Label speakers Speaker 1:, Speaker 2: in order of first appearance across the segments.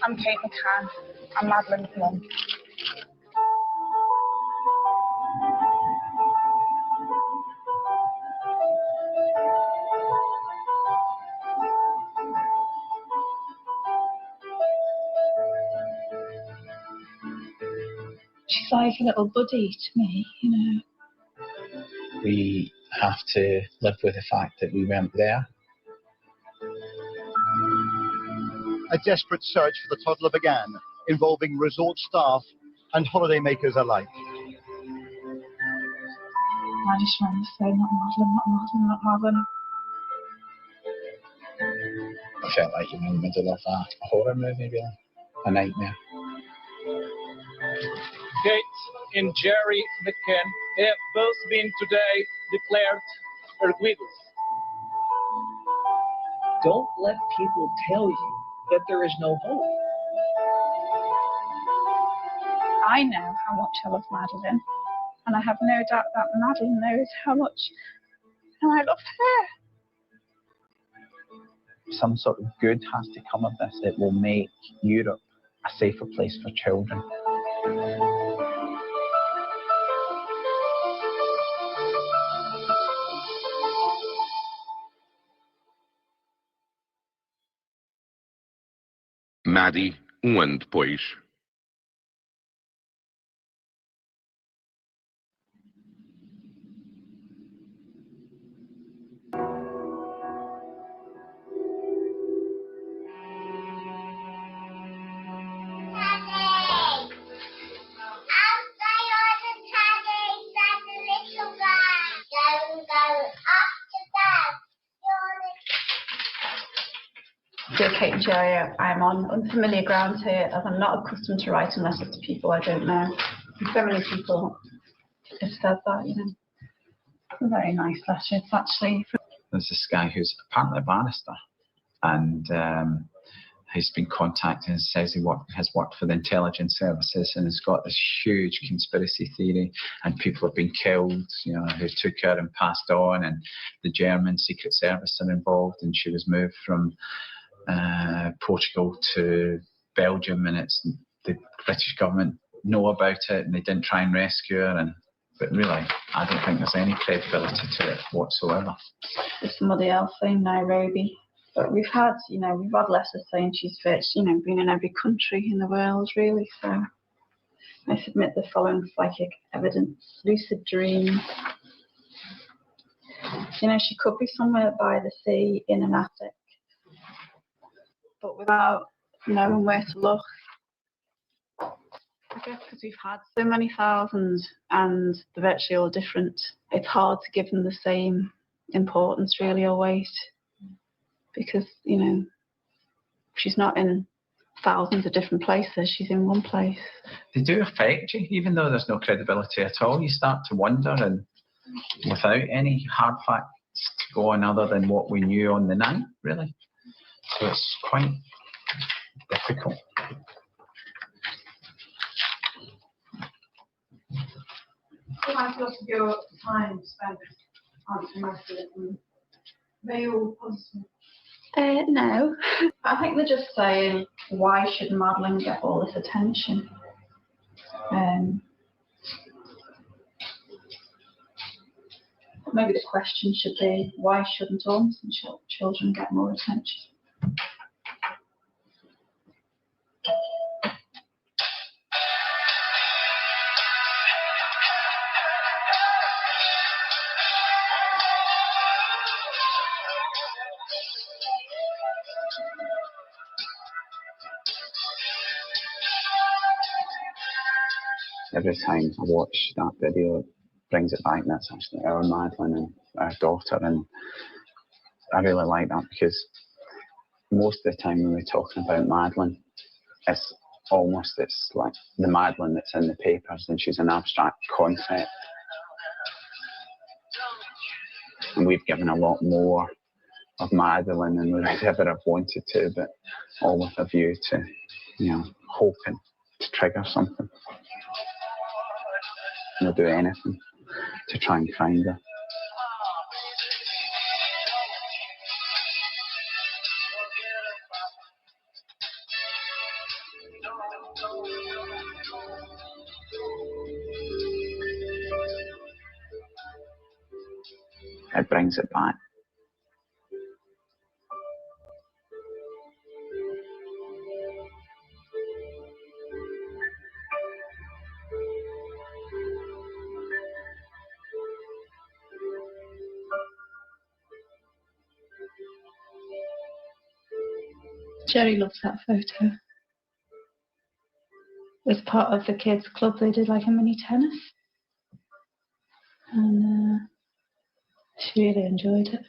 Speaker 1: I'm Kate McCann. I'm Madeleine's mum. She's like a little buddy to me, you know.
Speaker 2: We have to live with the fact that we weren't there.
Speaker 3: A desperate search for the toddler began, involving resort staff and holidaymakers alike.
Speaker 1: I just want to say, not Madeleine, not Madeleine, not Madeleine.
Speaker 2: I felt like you were in the middle of a horror movie, really. A nightmare.
Speaker 4: Kate and Jerry McCann have both been today declared widows.
Speaker 5: Don't let people tell you that there is no hope.
Speaker 1: I know how much I love Madeleine, and I have no doubt that Madeleine knows how much I love her.
Speaker 2: Some sort of good has to come of this. It will make Europe a safer place for children.
Speaker 6: Maddie, ano depois.
Speaker 1: Dear Kate and Jerry, I'm on unfamiliar ground here, as I'm not accustomed to write unless it's to people I don't know. And so many people have said that, you know. It's a very nice letter. It's actually...
Speaker 2: There's this guy who's apparently a barrister, and he's been contacted and says he has worked for the intelligence services and has got this huge conspiracy theory, and people have been killed, you know, who took her and passed on, and the German Secret Service are involved, and she was moved from Portugal to Belgium, and it's the British government know about it and they didn't try and rescue her, but really I don't think there's any credibility to it whatsoever.
Speaker 1: There's somebody else saying Nairobi, but we've had letters saying she's been in every country in the world, really. So I submit the following psychic evidence: lucid dreams. You know, she could be somewhere by the sea in an attic, but without knowing where to look. I guess because we've had so many thousands and they're virtually all different, it's hard to give them the same importance, really, or weight, because, you know, she's not in thousands of different places, she's in one place.
Speaker 2: They do affect you, even though there's no credibility at all. You start to wonder, and without any hard facts to go on other than what we knew on the night, really. So it's quite difficult.
Speaker 1: Has lots of your time spent answering messages, and they all positive? No. I think they're just saying, why should Madeleine get all this attention? Maybe the question should be, why shouldn't all children get more attention?
Speaker 2: Every time I watch that video, it brings it back. That's actually our Madeleine and our daughter, and I really like that, because most of the time when we're talking about Madeleine, it's like the Madeleine that's in the papers, and she's an abstract concept. And we've given a lot more of Madeleine than we would ever have wanted to, but all with a view to, you know, hoping to trigger something. We'll do anything to try and find her. it brings it back.
Speaker 1: Jerry loves that photo. As part of the kids' club, they did like a mini tennis, and she really enjoyed it.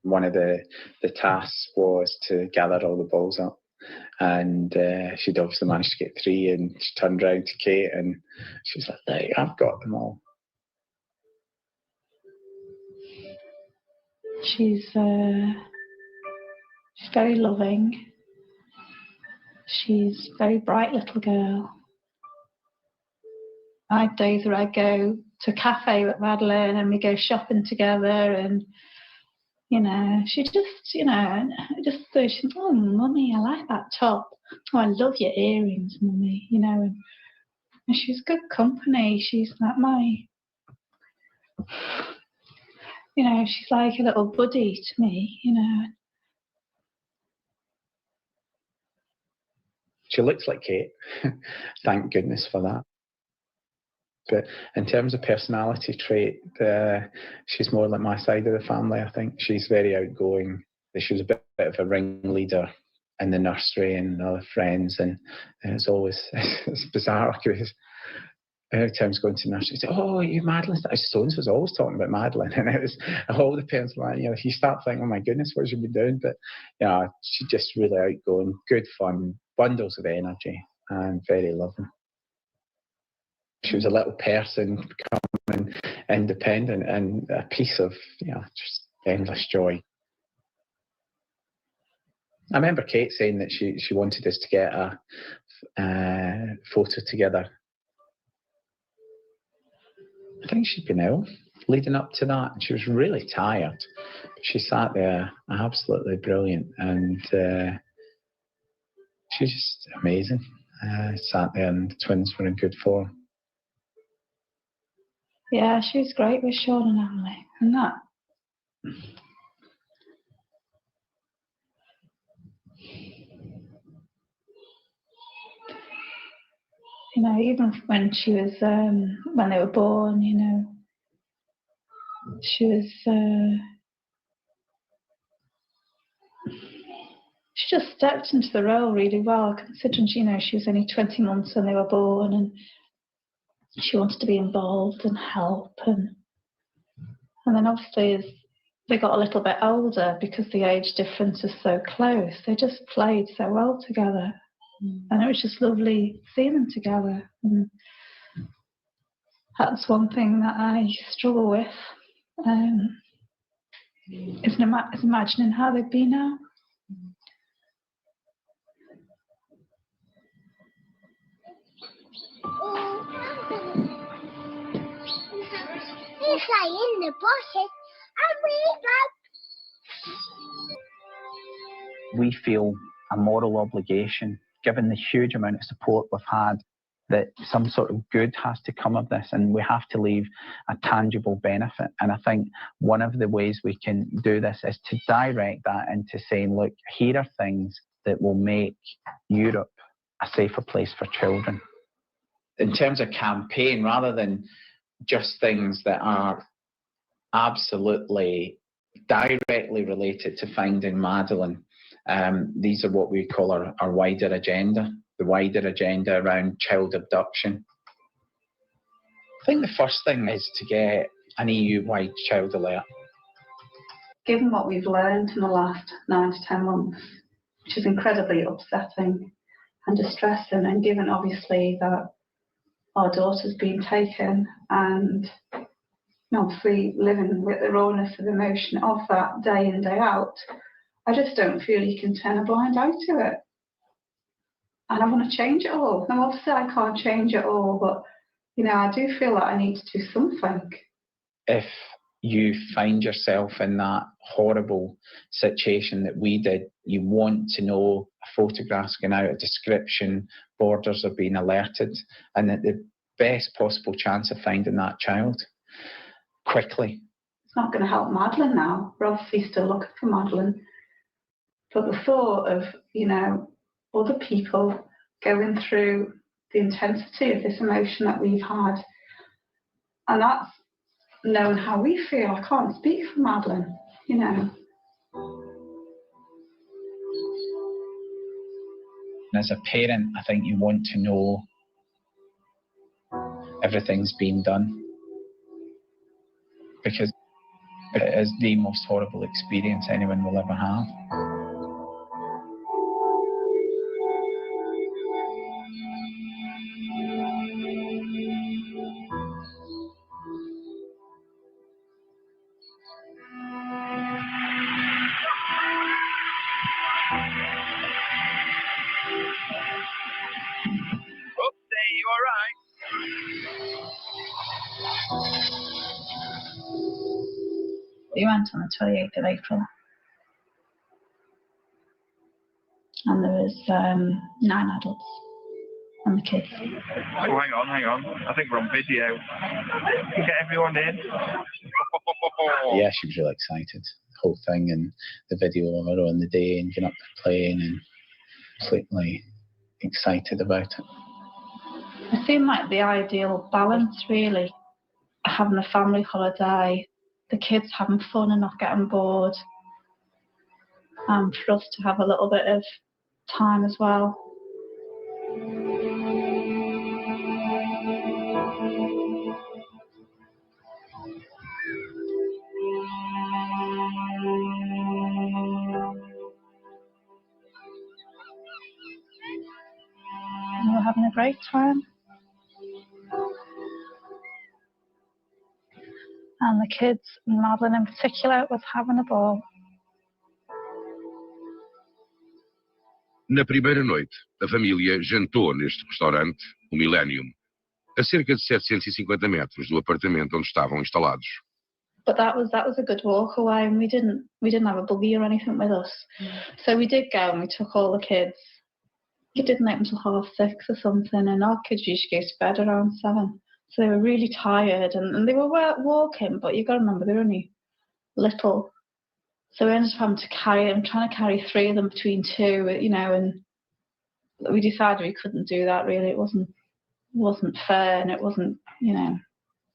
Speaker 2: One of the tasks was to gather all the balls up, and she'd obviously managed to get 3, and she turned around to Kate and she was like, "Hey, I've got them all."
Speaker 1: She's very loving. She's a very bright little girl. I have days where I go to a cafe with Madeleine and we go shopping together, and she just, just so she's, "Oh, Mummy, I like that top. Oh, I love your earrings, Mummy," and she's good company. She's like she's like a little buddy to me,
Speaker 2: She looks like Kate. Thank goodness for that. But in terms of personality trait, she's more like my side of the family, I think. She's very outgoing. She was a bit of a ringleader in the nursery and other friends, and it's always it's bizarre because every time I was going to nursery, say, "Oh, you Madeleine." Stones was always talking about Madeleine, and it was all the parents were like, if you start thinking, "Oh my goodness, what should we be doing?" But she's just really outgoing, good fun, bundles of energy, and very loving. She was a little person becoming independent and a piece of just endless joy. I remember Kate saying that she wanted us to get a photo together. I think she'd been ill leading up to that, and she was really tired. She sat there absolutely brilliant, and she's just amazing. Sat there, and the twins were in good form.
Speaker 1: Yeah, she was great with Sean and Emily, and that. Even when she was, when they were born, she was, she just stepped into the role really well, considering, she was only 20 months when they were born, and she wanted to be involved and help, and then obviously as they got a little bit older, because the age difference was so close, they just played so well together. And it was just lovely seeing them together. And that's one thing that I struggle with, is imagining how they'd be now.
Speaker 7: If I in the bushes,
Speaker 8: we feel a moral obligation, given the huge amount of support we've had, that some sort of good has to come of this, and we have to leave a tangible benefit. And I think one of the ways we can do this is to direct that into saying, look, here are things that will make Europe a safer place for children.
Speaker 2: In terms of campaign, rather than just things that are absolutely directly related to finding Madeleine, these are what we call our wider agenda, the wider agenda around child abduction. I think the first thing is to get an EU-wide child alert.
Speaker 1: Given what we've learned in the last 9 to 10 months, which is incredibly upsetting and distressing, and given obviously that our daughter's been taken, and obviously living with the rawness of emotion of that day in, day out, I just don't feel you can turn a blind eye to it. And I want to change it all. Now, obviously, I can't change it all, but, I do feel that I need to do something.
Speaker 2: If you find yourself in that horrible situation that we did, you want to know a photograph's going out, a description, borders are being alerted, and that the
Speaker 8: best possible chance of finding that child quickly.
Speaker 1: It's not going to help Madeleine now. We're obviously still looking for Madeleine. But the thought of, you know, other people going through the intensity of this emotion that we've had, and that's knowing how we feel. I can't speak for Madeleine, you know.
Speaker 8: As a parent, I think you want to know everything's been done, because it is the most horrible experience anyone will ever have.
Speaker 1: We went on the 28th of April, and there was 9 adults and the kids.
Speaker 7: Oh, hang on. I think we're on video. Can you get everyone in?
Speaker 8: Yeah, she was really excited, the whole thing, and the video of her on the day and getting up the plane, and completely excited about it.
Speaker 1: It seemed like the ideal balance, really, having a family holiday, the kids having fun and not getting bored, and for us to have a little bit of time as well. We were having a great time. And the kids, Madeleine in particular, was having a ball.
Speaker 6: Na primeira noite, a família jantou neste restaurante, o Millennium, a cerca de 750 metros do apartamento onde estavam instalados.
Speaker 1: But that was a good walk away, and we didn't have a buggy or anything with us. So we did go and we took all the kids. It didn't open until 6:30 or something, and our kids usually go to bed around 7. So they were really tired, and they were walking, but you've got to remember they're only little. So we ended up having to trying to carry 3 of them between 2, you know, and we decided we couldn't do that really. It wasn't fair, and it wasn't, you know,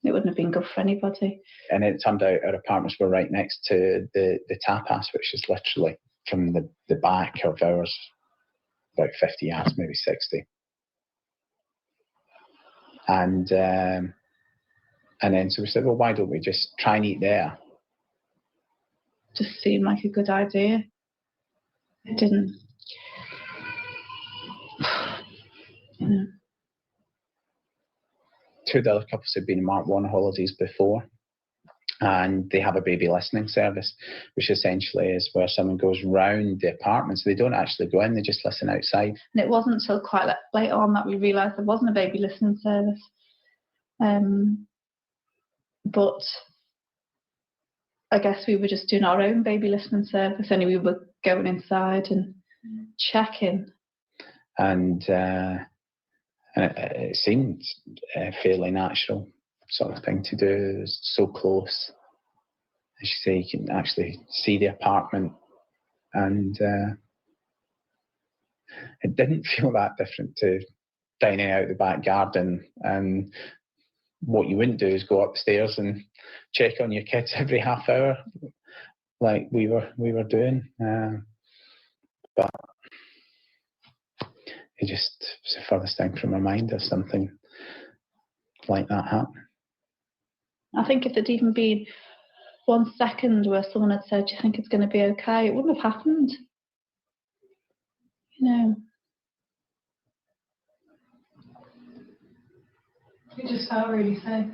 Speaker 1: it wouldn't have been good for anybody.
Speaker 8: And it turned out our apartments were right next to the tapas, which is literally from the back of ours, about 50 yards, maybe 60. And then so we said, well, why don't we just try and eat there?
Speaker 1: Just seemed like a good idea. It didn't. You know.
Speaker 8: 2 of the other couples had been in Mark 1 holidays before, and they have a baby listening service, which essentially is where someone goes round the apartment. So they don't actually go in, they just listen outside.
Speaker 1: And it wasn't until quite late on that we realised there wasn't a baby listening service. But I guess we were just doing our own baby listening service, only we were going inside and checking.
Speaker 8: And it seemed a fairly natural sort of thing to do. It's so close. As you say, you can actually see the apartment, and it didn't feel that different to dining out the back garden. And what you wouldn't do is go upstairs and check on your kids every half hour, like we were doing. But it just was the furthest thing from my mind of something like that happening.
Speaker 1: I think if there'd even been 1 second where someone had said, do you think it's going to be okay, it wouldn't have happened. You know.
Speaker 9: You just felt really safe.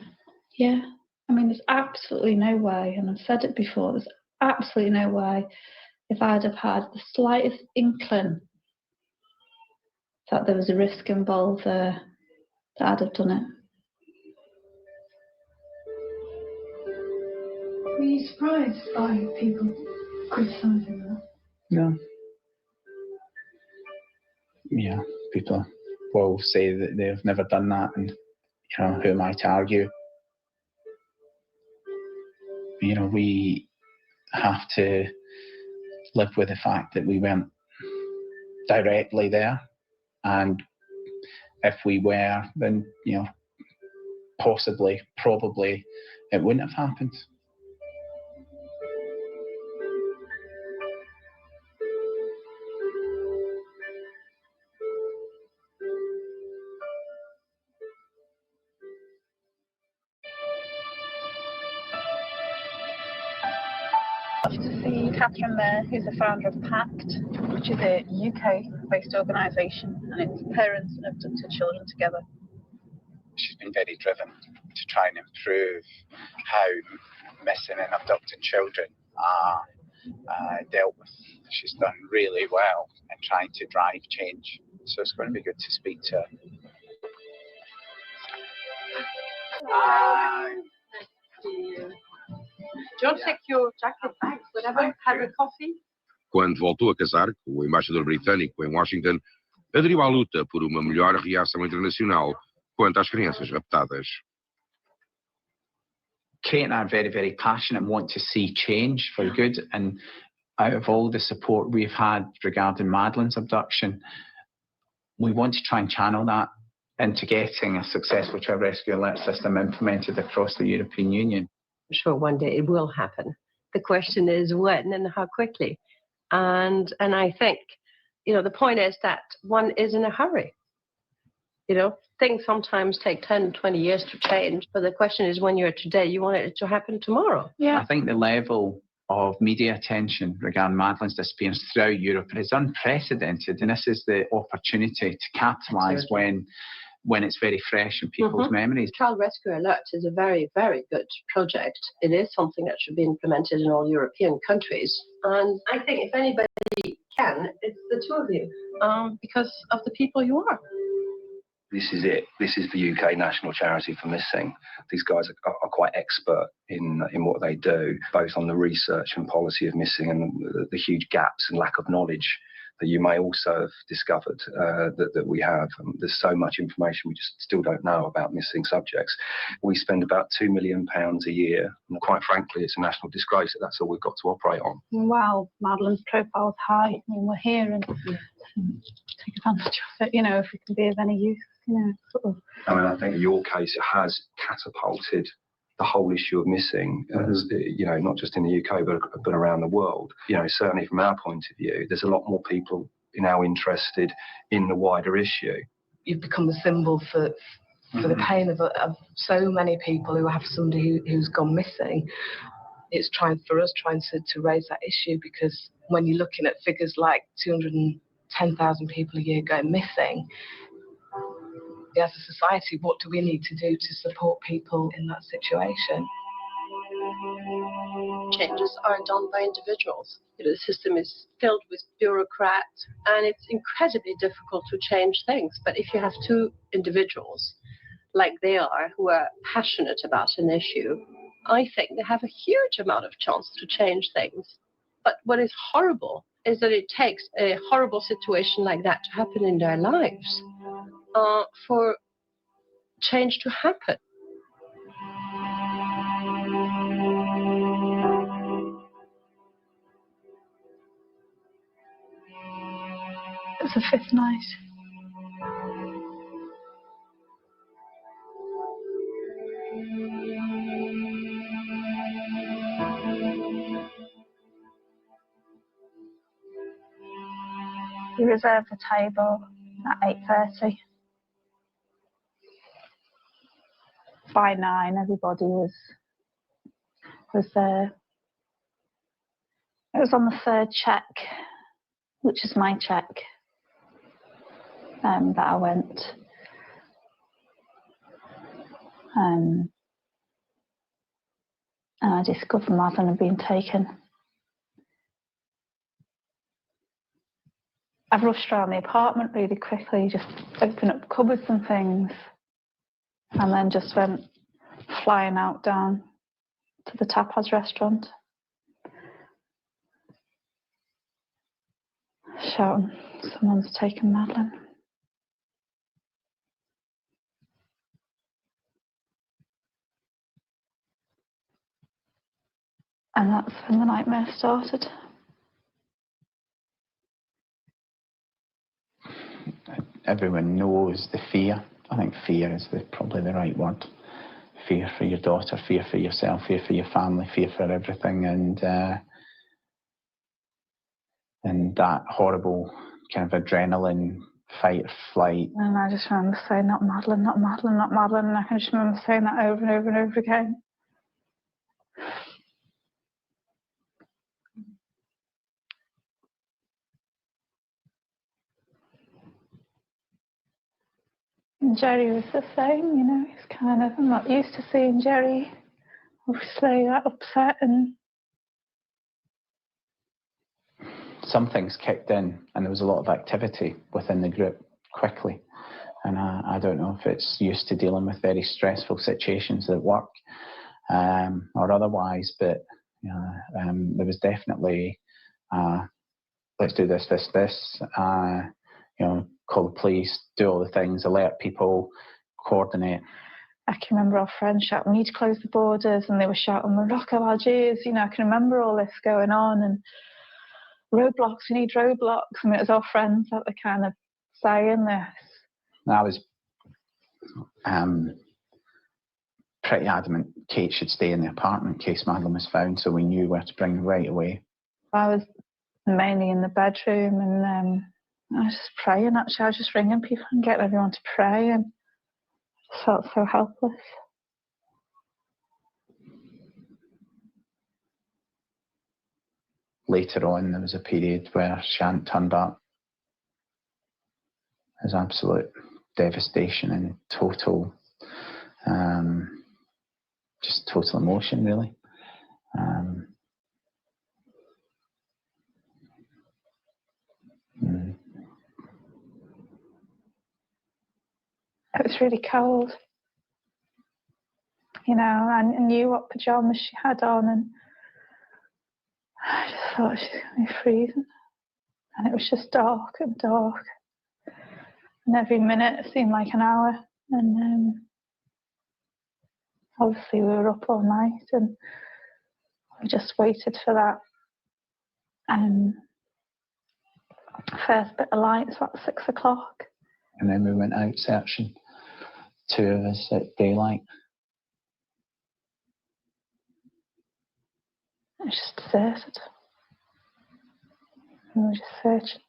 Speaker 1: Yeah. I mean, there's absolutely no way, and I've said it before, there's absolutely no way if I'd have had the slightest inkling that there was a risk involved there, that I'd have done it.
Speaker 9: Were you surprised by people criticising that?
Speaker 8: No. Yeah, people will say that they've never done that, and You know, who am I to argue? You know, we have to live with the fact that we weren't directly there, and if we were, then, you know, possibly, probably, it wouldn't have happened.
Speaker 1: To see Catherine there, who's the founder of PACT, which is a UK-based organisation, and it's parents and abducted children together.
Speaker 2: She's been very driven to try and improve how missing and abducted children are dealt with. She's done really well in trying to drive change, so it's going to be good to speak to her.
Speaker 1: Do you want to take your jacket back, whatever, have a coffee?
Speaker 6: Quando voltou a casar com o embaixador britânico em Washington, aderiu à luta por uma melhor reação internacional quanto às crianças raptadas.
Speaker 8: Kate and I are very, very passionate and want to see change for good, and out of all the support we've had regarding Madeleine's abduction, we want to try and channel that into getting a successful child rescue alert system implemented across the European Union.
Speaker 10: I'm sure one day it will happen. The question is when and how quickly. And I think, you know, the point is that one is in a hurry. You know, things sometimes take 10, 20 years to change, but the question is when you're today, you want it to happen tomorrow.
Speaker 8: Yeah. I think the level of media attention regarding Madeleine's disappearance throughout Europe is unprecedented, and this is the opportunity to capitalise when it's very fresh in people's memories.
Speaker 10: Child Rescue Alert is a very, very good project. It is something that should be implemented in all European countries. And I think if anybody can, it's the two of you, because of the people you are.
Speaker 11: This is it. This is the UK National Charity for Missing. These guys are quite expert in what they do, both on the research and policy of missing and the huge gaps and lack of knowledge that you may also have discovered that we have. There's so much information we just still don't know about missing subjects. We spend about £2 million a year, and quite frankly, it's a national disgrace that that's all we've got to operate on.
Speaker 1: Wow, Madeleine's profile is high. I mean, we're here and take advantage of it, you know, if we can be of any use, you know, sort of.
Speaker 11: I mean, I think in your case, it has catapulted the whole issue of missing, as, you know, not just in the UK, but around the world. You know, certainly from our point of view, there's a lot more people now interested in the wider issue.
Speaker 12: You've become a symbol for the pain of so many people who have somebody who's gone missing. It's trying to raise that issue, because when you're looking at figures like 210,000 people a year going missing, as a society, what do we need to do to support people in that situation?
Speaker 10: Changes are done by individuals. You know, the system is filled with bureaucrats, and it's incredibly difficult to change things. But if you have two individuals, like they are, who are passionate about an issue, I think they have a huge amount of chance to change things. But what is horrible is that it takes a horrible situation like that to happen in their lives for change to happen.
Speaker 1: It's the fifth night. We reserved the table at 8:30. By 9, everybody was there. It was on the third check, which is my check, that I went. And I discovered Madeleine had been taken. I've rushed around the apartment really quickly, just opened up cupboards and things, and then just went flying out down to the tapas restaurant, shouting, "Someone's taken Madeleine." And that's when the nightmare started.
Speaker 8: Everyone knows the fear. I think fear is probably the right word. Fear for your daughter, fear for yourself, fear for your family, fear for everything, and that horrible kind of adrenaline fight or flight.
Speaker 1: And I just remember saying, not Madeleine, not Madeleine, not Madeleine, and I can just remember saying that over and over and over again. And Jerry was the same, you know, he's kind of, I'm not used to seeing Jerry obviously that upset, and
Speaker 8: some things kicked in and there was a lot of activity within the group quickly. And I don't know if it's used to dealing with very stressful situations at work or otherwise, but there was definitely, let's do this, call the police, do all the things, alert people, coordinate.
Speaker 1: I can remember our friends shouting, we need to close the borders, and they were shouting, Morocco, Algiers, you know, I can remember all this going on, and roadblocks, we need roadblocks. I mean, it was our friends that were kind of saying this.
Speaker 8: I was pretty adamant Kate should stay in the apartment in case Madeleine was found, so we knew where to bring her right away.
Speaker 1: I was mainly in the bedroom, and I was just praying, actually. I was just ringing people and getting everyone to pray, and I just felt so helpless.
Speaker 8: Later on, there was a period where she hadn't turned up. It was absolute devastation and total, just total emotion, really.
Speaker 1: It was really cold. You know, I knew what pyjamas she had on, and I just thought she's going to be freezing. And it was just dark and dark. And every minute seemed like an hour. And obviously we were up all night, and we just waited for that. First bit of light was about 6 o'clock.
Speaker 8: And then we went out searching, 2 of us at daylight.
Speaker 1: It was just deserted. And we were just searching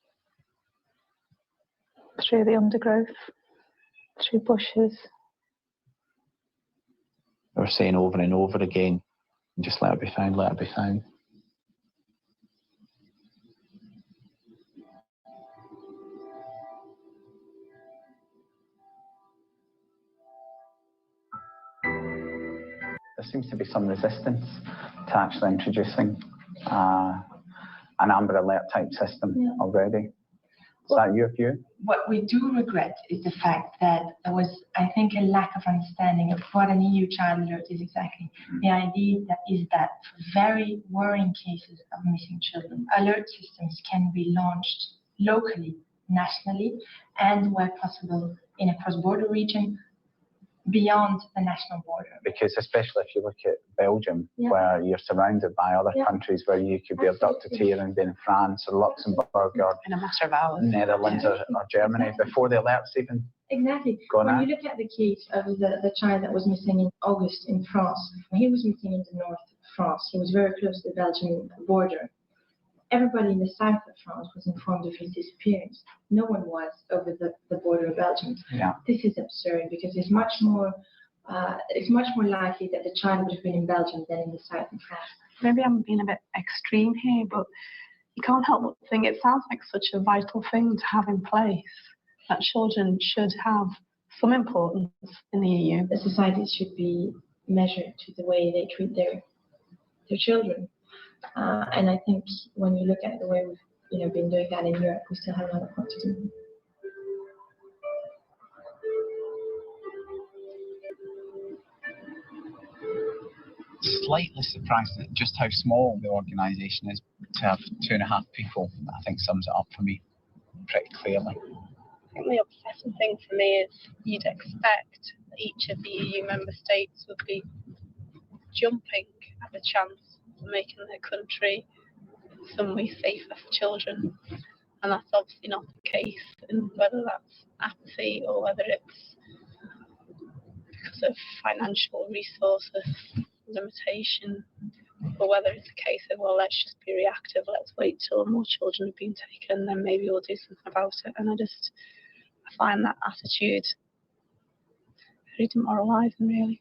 Speaker 1: through the undergrowth, through bushes.
Speaker 8: We were saying over and over again, just let her be found, let her be found. There seems to be some resistance to actually introducing an Amber Alert type system already. Is that your view?
Speaker 13: What we do regret is the fact that there was, I think, a lack of understanding of what an EU child alert is exactly. The idea is that for very worrying cases of missing children, alert systems can be launched locally, nationally, and where possible in a cross-border region beyond the national border.
Speaker 8: Because especially if you look at Belgium, where you're surrounded by other countries where you could be abducted here and be in France or Luxembourg or
Speaker 12: in a matter of hours,
Speaker 8: Netherlands or Germany before the alerts even gone out.
Speaker 13: When you look at the case of the child that was missing in August in France, when he was missing in the north of France, he was very close to the Belgian border. Everybody in the south of France was informed of his disappearance. No one was over the border of Belgium. This is absurd because it's much more likely that the child would have been in Belgium than in the south of France.
Speaker 14: Maybe I'm being a bit extreme here, but you can't help but think it sounds like such a vital thing to have in place, that children should have some importance in the EU.
Speaker 13: The societies should be measured to the way they treat their children. And I think when you look at the way we've been doing that in Europe, we still have a lot of work to do.
Speaker 8: Slightly surprised at just how small the organisation is to have 2.5 people. I think sums it up for me pretty clearly.
Speaker 15: I think the upsetting thing for me is you'd expect that each of the EU member states would be jumping at the chance for making their country in some way safer for children. And that's obviously not the case, and whether that's apathy or whether it's because of financial resources limitation, or whether it's a case of, well, let's just be reactive, let's wait till more children have been taken, then maybe we'll do something about it. And I find that attitude very demoralising, really.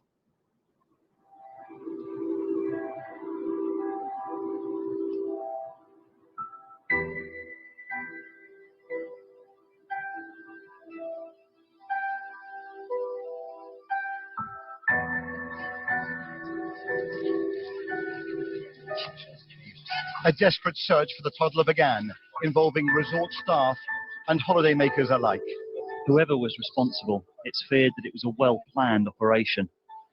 Speaker 3: A desperate search for the toddler began, involving resort staff and holidaymakers alike.
Speaker 16: Whoever was responsible, it's feared that it was a well-planned operation,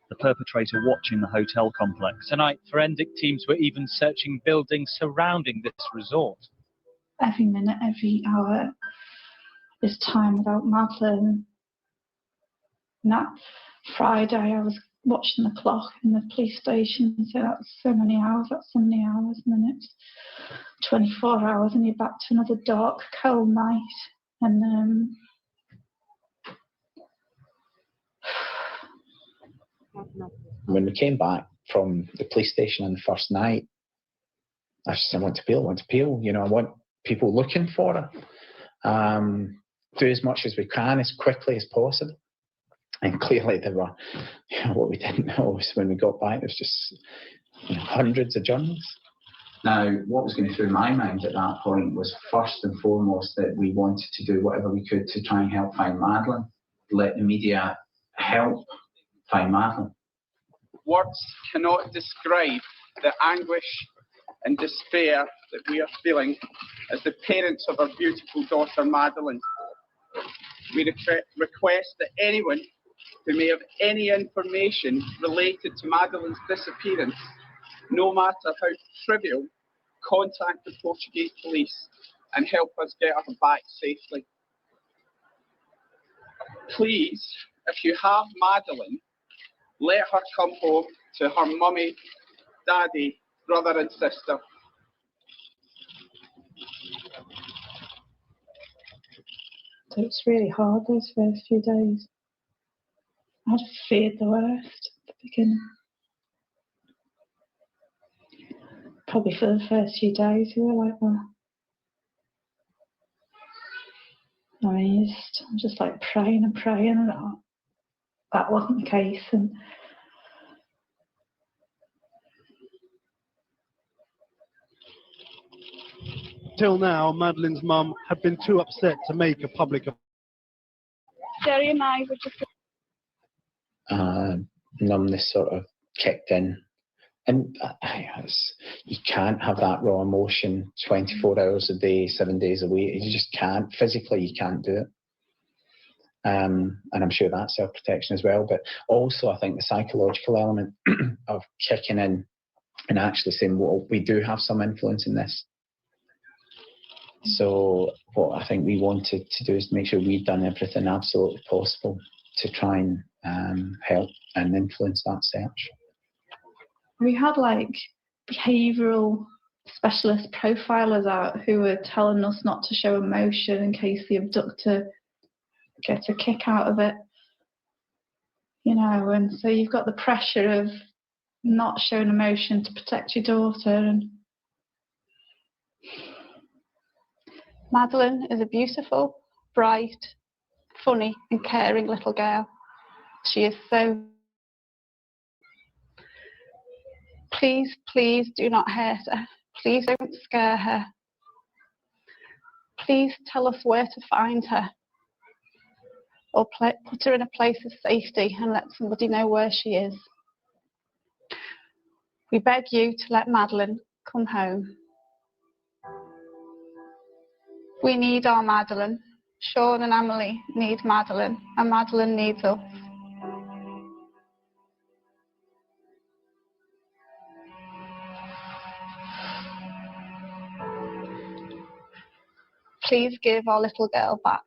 Speaker 16: the perpetrator watching the hotel complex.
Speaker 4: Tonight, forensic teams were even searching buildings surrounding this resort.
Speaker 9: Every minute, every hour is time without Madeleine. And that Friday, I was watching the clock in the police station, so that's so many hours, and then it's 24 hours, and you're back to another dark, cold night. And
Speaker 8: when we came back from the police station on the first night, I just said, I want to appeal. You know, I want people looking for her. Do as much as we can, as quickly as possible. And clearly there were, what we didn't know was when we got back, there was just hundreds of journalists. Now, what was going through my mind at that point was first and foremost that we wanted to do whatever we could to try and help find Madeleine. Let the media help find Madeleine.
Speaker 17: Words cannot describe the anguish and despair that we are feeling as the parents of our beautiful daughter Madeleine. We request that anyone who may have any information related to Madeleine's disappearance, no matter how trivial, contact the Portuguese police and help us get her back safely. Please, if you have Madeleine, let her come home to her mummy, daddy, brother and sister.
Speaker 9: so it's really hard those first few days. I'd feared the worst at the beginning. Probably for the first few days, you were like, well, I mean, I'm just like praying, and that wasn't the case. And
Speaker 18: till now, Madeleine's mum had been too upset to make a public.
Speaker 15: Jerry and I were just.
Speaker 8: Numbness sort of kicked in. And you can't have that raw emotion 24 hours a day, 7 days a week. You just can't. Physically, you can't do it. And I'm sure that's self-protection as well. But also, I think the psychological element of kicking in and actually saying, well, we do have some influence in this. So what I think we wanted to do is make sure we've done everything absolutely possible to try and help and influence that search.
Speaker 9: we had like behavioural specialist profilers out who were telling us not to show emotion in case the abductor gets a kick out of it. You know, and so you've got the pressure of not showing emotion to protect your daughter. And
Speaker 14: Madeleine is a beautiful, bright, funny and caring little girl. She is so... Please, please do not hurt her. Please don't scare her. Please tell us where to find her. Or put her in a place of safety and let somebody know where she is. We beg you to let Madeleine come home. We need our Madeleine. Sean and Emily need Madeleine, and Madeleine needs us. Please give our little girl back.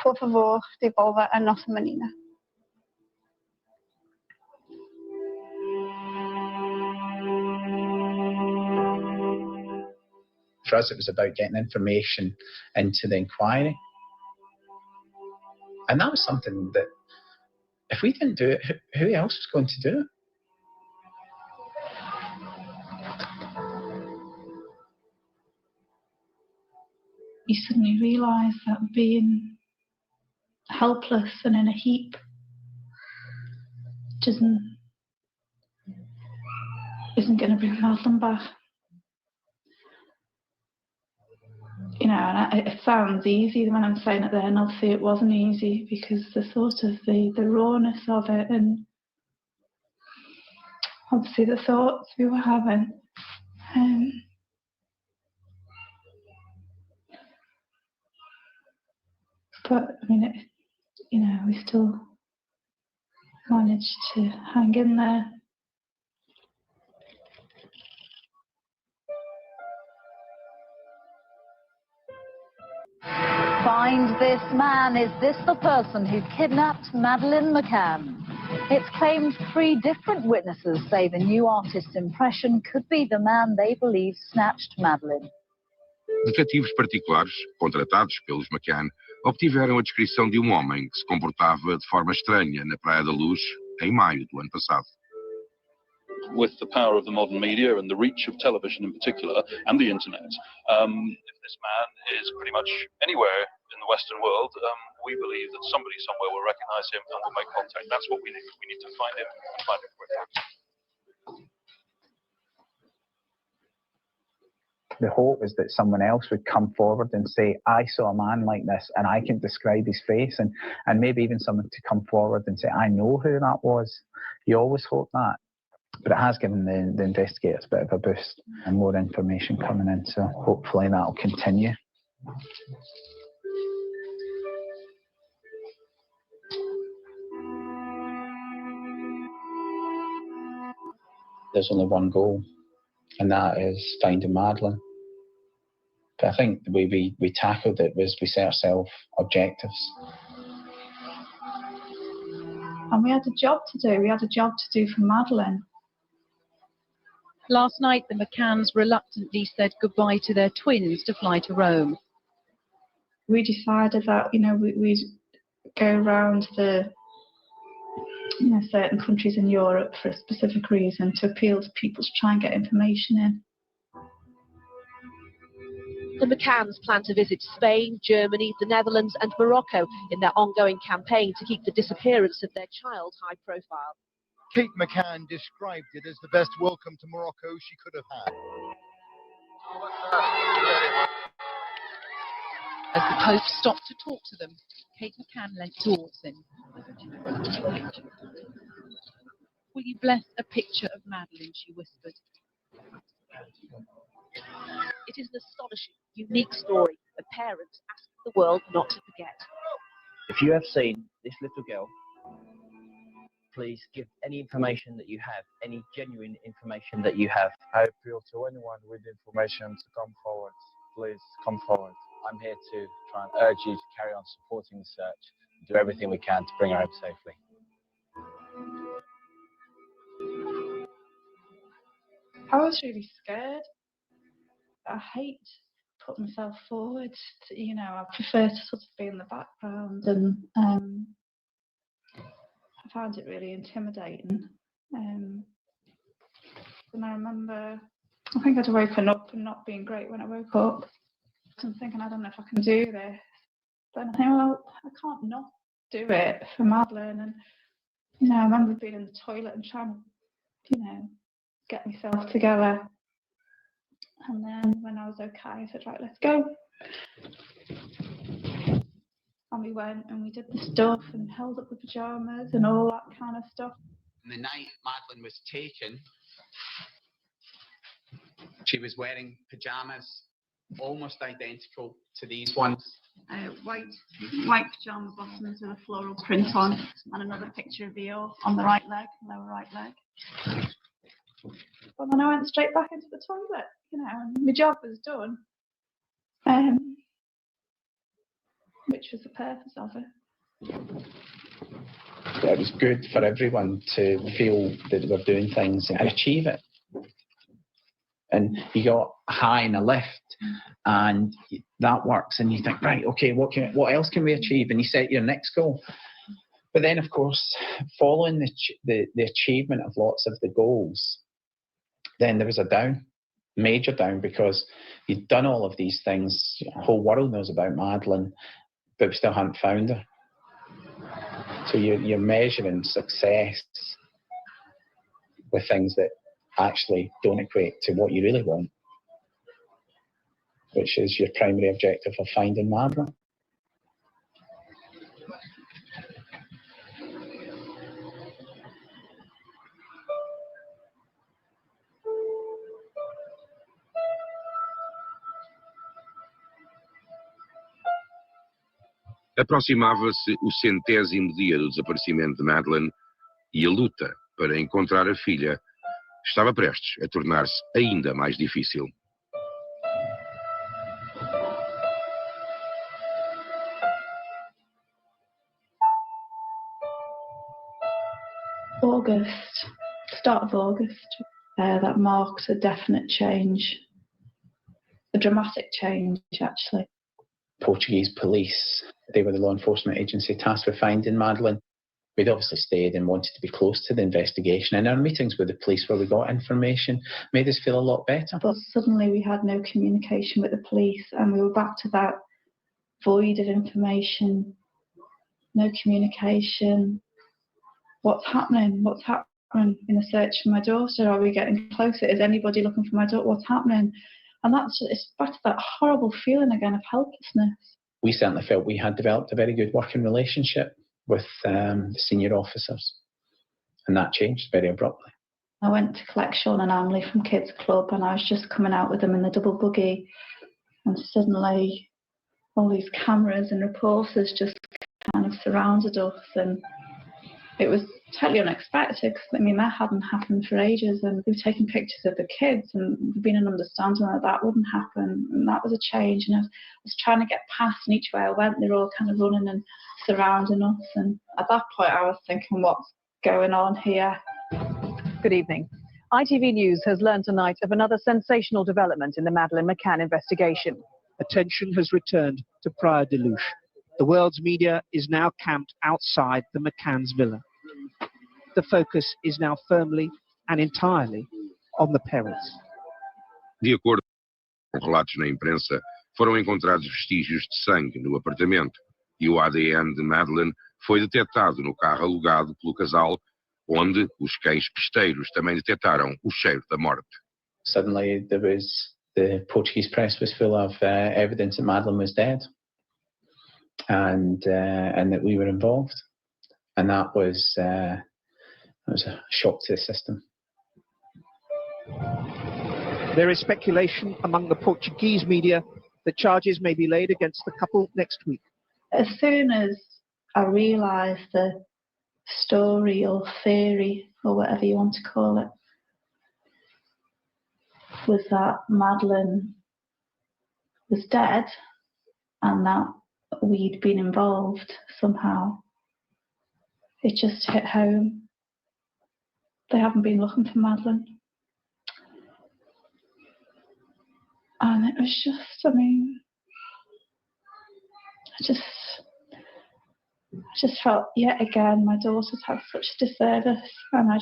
Speaker 14: Por favor, devolva a nossa menina.
Speaker 2: For us, it was about getting information into the inquiry. And that was something that, if we didn't do it, who else was going to do it?
Speaker 9: You suddenly realise that being helpless and in a heap isn't going to bring Madeleine back. You know, and it sounds easy when I'm saying it there, and obviously it wasn't easy, because the sort of the rawness of it, and obviously the thoughts we were having. But I mean, we still managed to hang in there.
Speaker 19: Find this man. Is this the person who kidnapped Madeleine McCanns? It's claimed 3 different witnesses say the new artist's impression could be the man they believe snatched Madeleine.
Speaker 6: Detetives particulares, contratados pelos McCann, obtiveram a descrição de homem que se comportava de forma estranha na Praia da Luz em maio do ano passado.
Speaker 20: With the power of the modern media and the reach of television in particular, and the internet, if this man is pretty much anywhere in the Western world, we believe that somebody somewhere will recognise him and will make contact. That's what we need. We need to find him and find him quickly.
Speaker 8: The hope is that someone else would come forward and say, I saw a man like this and I can describe his face, and maybe even someone to come forward and say, I know who that was. You always hope that. But it has given the investigators a bit of a boost and more information coming in, so hopefully that will continue. There's only one goal, and that is finding Madeleine. But I think the way we tackled it was we set ourselves objectives.
Speaker 9: And we had a job to do. We had a job to do for Madeleine.
Speaker 21: Last night, the McCanns reluctantly said goodbye to their twins to fly to Rome.
Speaker 9: We decided that, we'd go around the, certain countries in Europe for a specific reason, to appeal to people to try and get information in.
Speaker 22: The McCanns plan to visit Spain, Germany, the Netherlands and Morocco in their ongoing campaign to keep the disappearance of their child high profile.
Speaker 3: Kate McCann described it as the best welcome to Morocco she could have had.
Speaker 21: As the Pope stopped to talk to them, Kate McCann leant towards him. Will you bless a picture of Madeleine, she whispered.
Speaker 22: It is an astonishing, unique story of parents asking the world not to forget.
Speaker 23: If you have seen this little girl, please give any information that you have, any genuine information that you have.
Speaker 24: I appeal to anyone with information to come forward. Please come forward. I'm here to try and urge you to carry on supporting the search and do everything we can to bring her home safely.
Speaker 9: I was really scared. I hate putting myself forward. I prefer to sort of be in the background, and I found it really intimidating. And I remember, I think I'd woken up and not being great when I woke up. I'm thinking, I don't know if I can do this. But I think, well, I can't not do it for Madeleine. And, I remember being in the toilet and trying to, get myself together. And then when I was okay, I said, right, let's go. And we went and we did the stuff and held up the pyjamas and all that kind of stuff.
Speaker 2: The night Madeleine was taken, she was wearing pyjamas almost identical to these ones.
Speaker 1: White pyjama bottoms with a floral print on, and another picture of Eo on the right leg, lower right leg. But then I went straight back into the toilet, and my job was done. Which was the purpose of it.
Speaker 8: It was good for everyone to feel that they were doing things and achieve it. and you got a high and a lift, and that works, and you think, right, okay, what else can we achieve? And you set your next goal. But then, of course, following the achievement of lots of the goals, then there was a major down, because you'd done all of these things. The whole world knows about Madeleine, but we still hadn't found her. So you're measuring success with things that actually don't equate to what you really want, which is your primary objective of finding Madeleine.
Speaker 6: Aproximava-se o 100º dia do desaparecimento de Madeleine e a luta para encontrar a filha estava prestes a tornar-se ainda mais difícil.
Speaker 9: Start of August, that marked a definite change, a dramatic change actually.
Speaker 8: Portuguese police, they were the law enforcement agency tasked with finding Madeleine. We'd obviously stayed and wanted to be close to the investigation, and our meetings with the police where we got information made us feel a lot better.
Speaker 9: But suddenly we had no communication with the police, and we were back to that void of information, no communication. What's happening? What's happening in the search for my daughter? Are we getting closer? Is anybody looking for my daughter? What's happening? And it's back to that horrible feeling again of helplessness.
Speaker 8: We certainly felt we had developed a very good working relationship with the senior officers, and that changed very abruptly.
Speaker 9: I went to collect Sean and Emily from Kids Club, and I was just coming out with them in the double buggy, and suddenly all these cameras and reporters just kind of surrounded us, and it was totally unexpected, because that hadn't happened for ages, and we were taking pictures of the kids, and there'd been an understanding that wouldn't happen, and that was a change. And I was trying to get past, and each way I went, they were all kind of running and surrounding us, and at that point I was thinking, what's going on here?
Speaker 5: Good evening. ITV News has learned tonight of another sensational development in the Madeleine McCann investigation.
Speaker 7: Attention has returned to Praia de Luz. The world's media is now camped outside the McCanns villa. The focus is now firmly and entirely on the perils.
Speaker 6: De acordo com relatos na imprensa, foram encontrados vestígios de sangue no apartamento e o ADN de Madeleine foi detectado no carro alugado pelo casal, onde os cães pesteiros também detectaram o cheiro da morte.
Speaker 8: Suddenly the Portuguese press was full of evidence that Madeleine was dead, and that we were involved, and that was a shock to the system.
Speaker 7: There is speculation among the Portuguese media that charges may be laid against the couple next week.
Speaker 9: As soon as I realised the story or theory, or whatever you want to call it, was that Madeleine was dead and that we'd been involved somehow, it just hit home. They haven't been looking for Madeleine. And it was just, I just felt yet again my daughter's had such a disservice, and I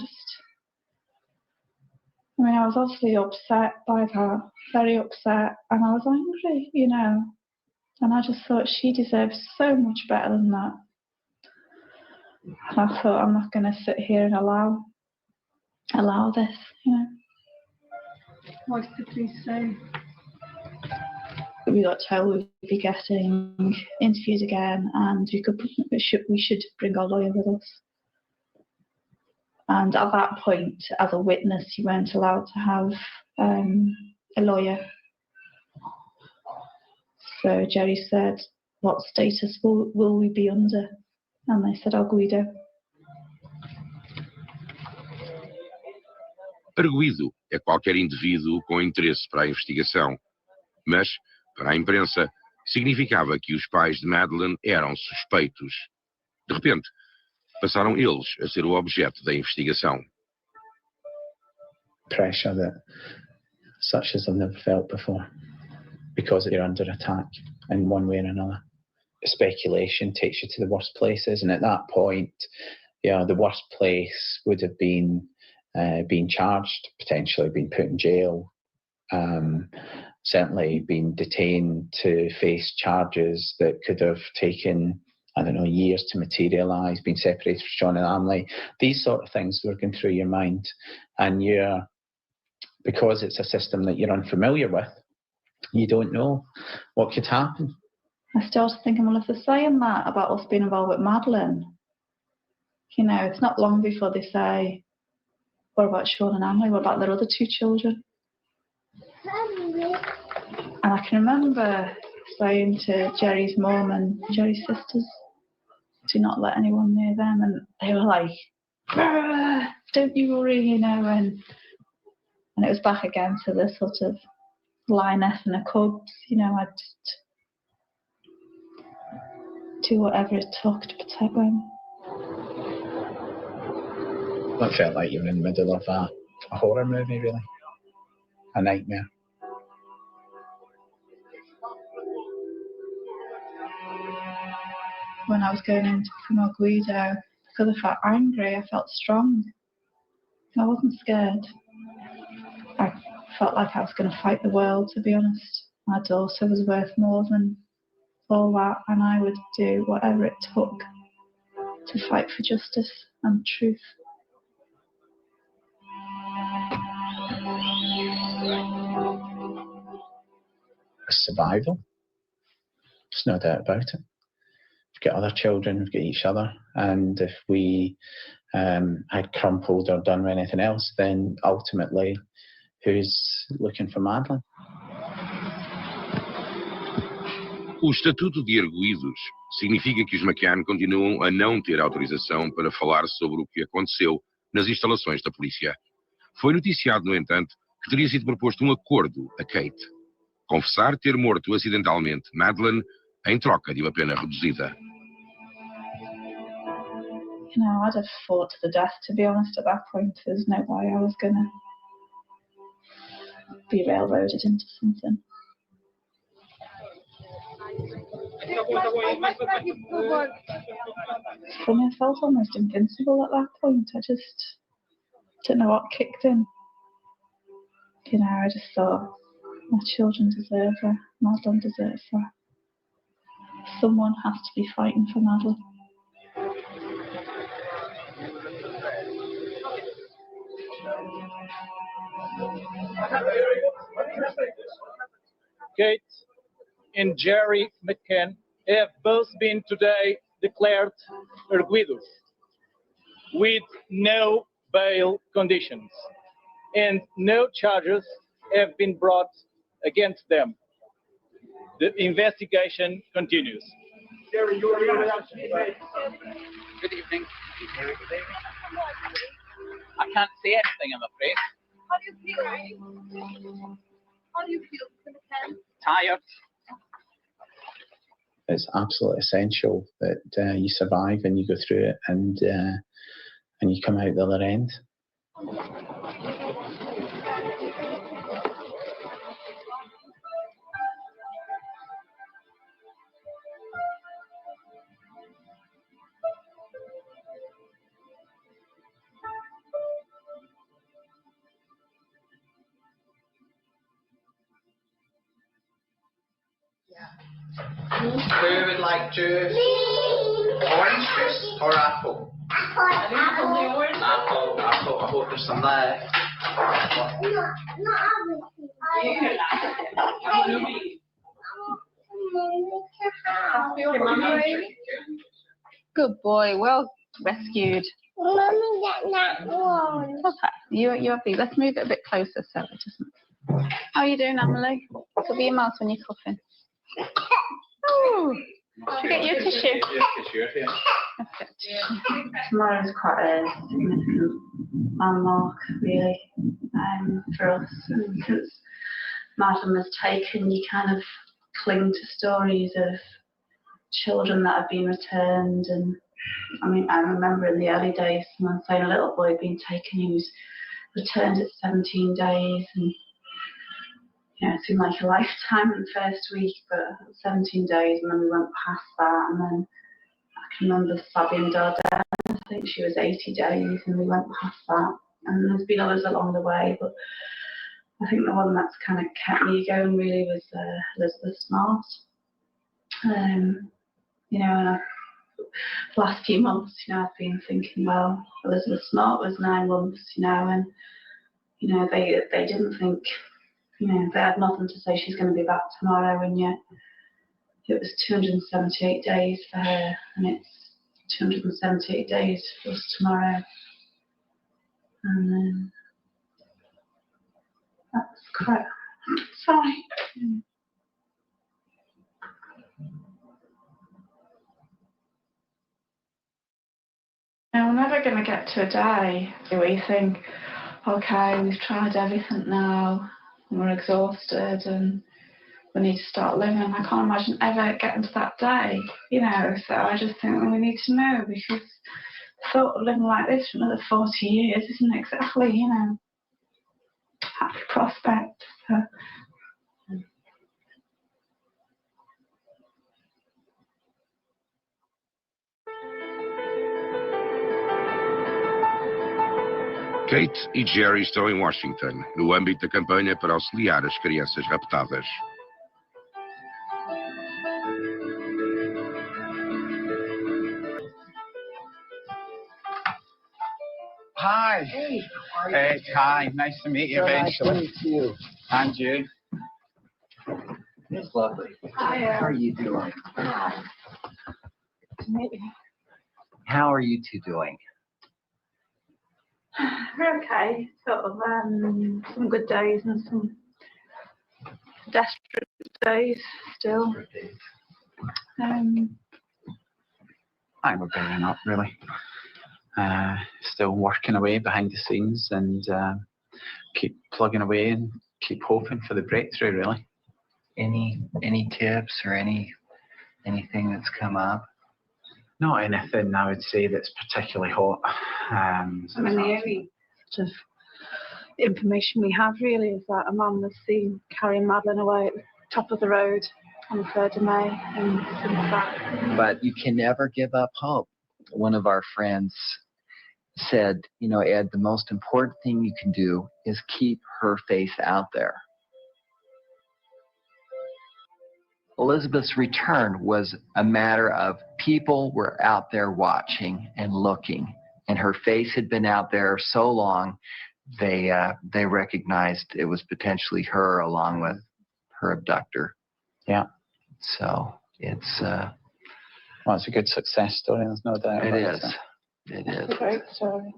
Speaker 9: was obviously upset by that, very upset, and I was angry, and I just thought she deserves so much better than that. And I thought, I'm not going to sit here and allow this,
Speaker 14: What did the police say?
Speaker 9: We got told we'd be getting interviewed again, and we should bring our lawyer with us. And at that point, as a witness, you weren't allowed to have a lawyer. So Jerry said, what status will we be under? And they said, arguido.
Speaker 6: Arguido é qualquer indivíduo com interesse para a investigação, mas, para a imprensa, significava que os pais de Madeleine eram suspeitos. De repente, passaram eles a ser o objeto da investigação.
Speaker 8: Pressure that
Speaker 2: such as I've never felt before, because you're under attack in one way or another. Speculation takes you to the worst places, and at that point, the worst place would have been being charged, potentially being put in jail, certainly being detained to face charges that could have taken, I don't know, years to materialise, being separated from John and Emily. These sort of things were going through your mind, and because it's a system that you're unfamiliar with, you don't know what could happen.
Speaker 9: I started thinking, well, if they're saying that about us being involved with Madeleine, it's not long before they say, what about Sean and Emily? What about their other 2 children? And I can remember saying to Jerry's mum and Jerry's sisters, do not let anyone near them. And they were like, don't you worry, and it was back again to the sort of lioness and the cubs, I'd just do whatever it took to protect them.
Speaker 2: It felt like you were in the middle of a horror movie, really. A nightmare.
Speaker 9: When I was going into Primo Guido, because I felt angry, I felt strong. I wasn't scared. I felt like I was going to fight the world, to be honest. My daughter was worth more than all that, and I would do whatever it took to fight for justice and truth.
Speaker 2: Survival. There's no doubt about it. We've got other children, we've got each other, and if we had crumpled or done anything else, then ultimately, who's looking for Madeleine?
Speaker 6: O Estatuto de Arguidos significa que os McCann continuam a não ter autorização para falar sobre o que aconteceu nas instalações da polícia. Foi noticiado, no entanto, que teria sido proposto um acordo a Kate. Confessar ter morto acidentalmente Madeleine em troca de uma pena reduzida.
Speaker 9: I'd have fought to the death, to be honest, at that point. There's no way I was going to be railroaded into something. It's funny, I felt almost invincible at that point. I just didn't know what kicked in. I just thought, my children deserve her. Madeleine deserves her. Someone has to be fighting for Madeleine.
Speaker 4: Kate and Jerry McCann have both been today declared arguidos with no bail conditions, and no charges have been brought against them. The investigation continues.
Speaker 17: Jerry, you're here. Good evening. I can't say anything, I'm afraid.
Speaker 10: How do you feel? How do you feel, Mr. McCann?
Speaker 17: Tired.
Speaker 2: It's absolutely essential that you survive and you go through it and you come out the other end.
Speaker 17: Who would like juice? Orange juice or apple? Apple. Apple. I hope there's some there.
Speaker 1: Good boy. Well rescued.
Speaker 10: Mommy, that one.
Speaker 1: Okay. You're happy. Let's move it a bit closer so it doesn't. How are you doing, Emily? Cover your mouth when you're coughing. Oh, should we get you a tissue? Tomorrow's quite a significant landmark, really, for us. And since Madeleine was taken, you kind of cling to stories of children that have been returned. And I mean, I remember in the early days someone saying a little boy had been taken, he was returned at 17 days. And it seemed like a lifetime in the first week, but 17 days, and then we went past that, and then I can remember Fabian Darden, I think she was 80 days, and we went past that, and there's been others along the way, but I think the one that's kind of kept me going really was Elizabeth Smart. You know, and the last few months, you know, I've been thinking, well, Elizabeth Smart was 9 months, you know, and, you know, they didn't think, you know, they had nothing to say she's going to be back tomorrow, and yet it was 278 days for her, and it's 278 days for us tomorrow. And then that's quite, sorry. Now, we're never going to get to a day where we think, okay, we've tried everything now, and we're exhausted, and we need to start living. I can't imagine ever getting to that day, you know, so I just think we need to know, because the thought of living like this for another 40 years isn't exactly, you know, happy prospect. So.
Speaker 6: Kate e Jerry estão em Washington, no âmbito da campanha para auxiliar as crianças raptadas.
Speaker 2: Hi.
Speaker 11: Hey.
Speaker 2: Hey, hi. Nice to meet you eventually.
Speaker 11: Nice to meet you.
Speaker 2: And you.
Speaker 11: It's lovely.
Speaker 1: Hi.
Speaker 11: How are you doing?
Speaker 1: Hi. To meet you.
Speaker 11: How are you two doing?
Speaker 1: We're okay. Sort of some good days and some desperate days still.
Speaker 2: I'm bearing up, really. Still working away behind the scenes and keep plugging away and keep hoping for the breakthrough, really.
Speaker 11: Any tips or anything that's come up?
Speaker 2: Not anything I would say that's particularly hot.
Speaker 1: I mean, the only sort of information we have really is that a man was seen carrying Madeleine away at the top of the road on the 3rd of May, and since that.
Speaker 11: But you can never give up hope. One of our friends said, you know, Ed, the most important thing you can do is keep her face out there. Elizabeth's return was a matter of people were out there watching and looking, and her face had been out there so long, they recognized it was potentially her along with her abductor.
Speaker 2: Yeah.
Speaker 11: So it's
Speaker 2: well, it's a good success story. There's no doubt.
Speaker 11: It
Speaker 2: about
Speaker 11: is. It is.
Speaker 1: It's a great story.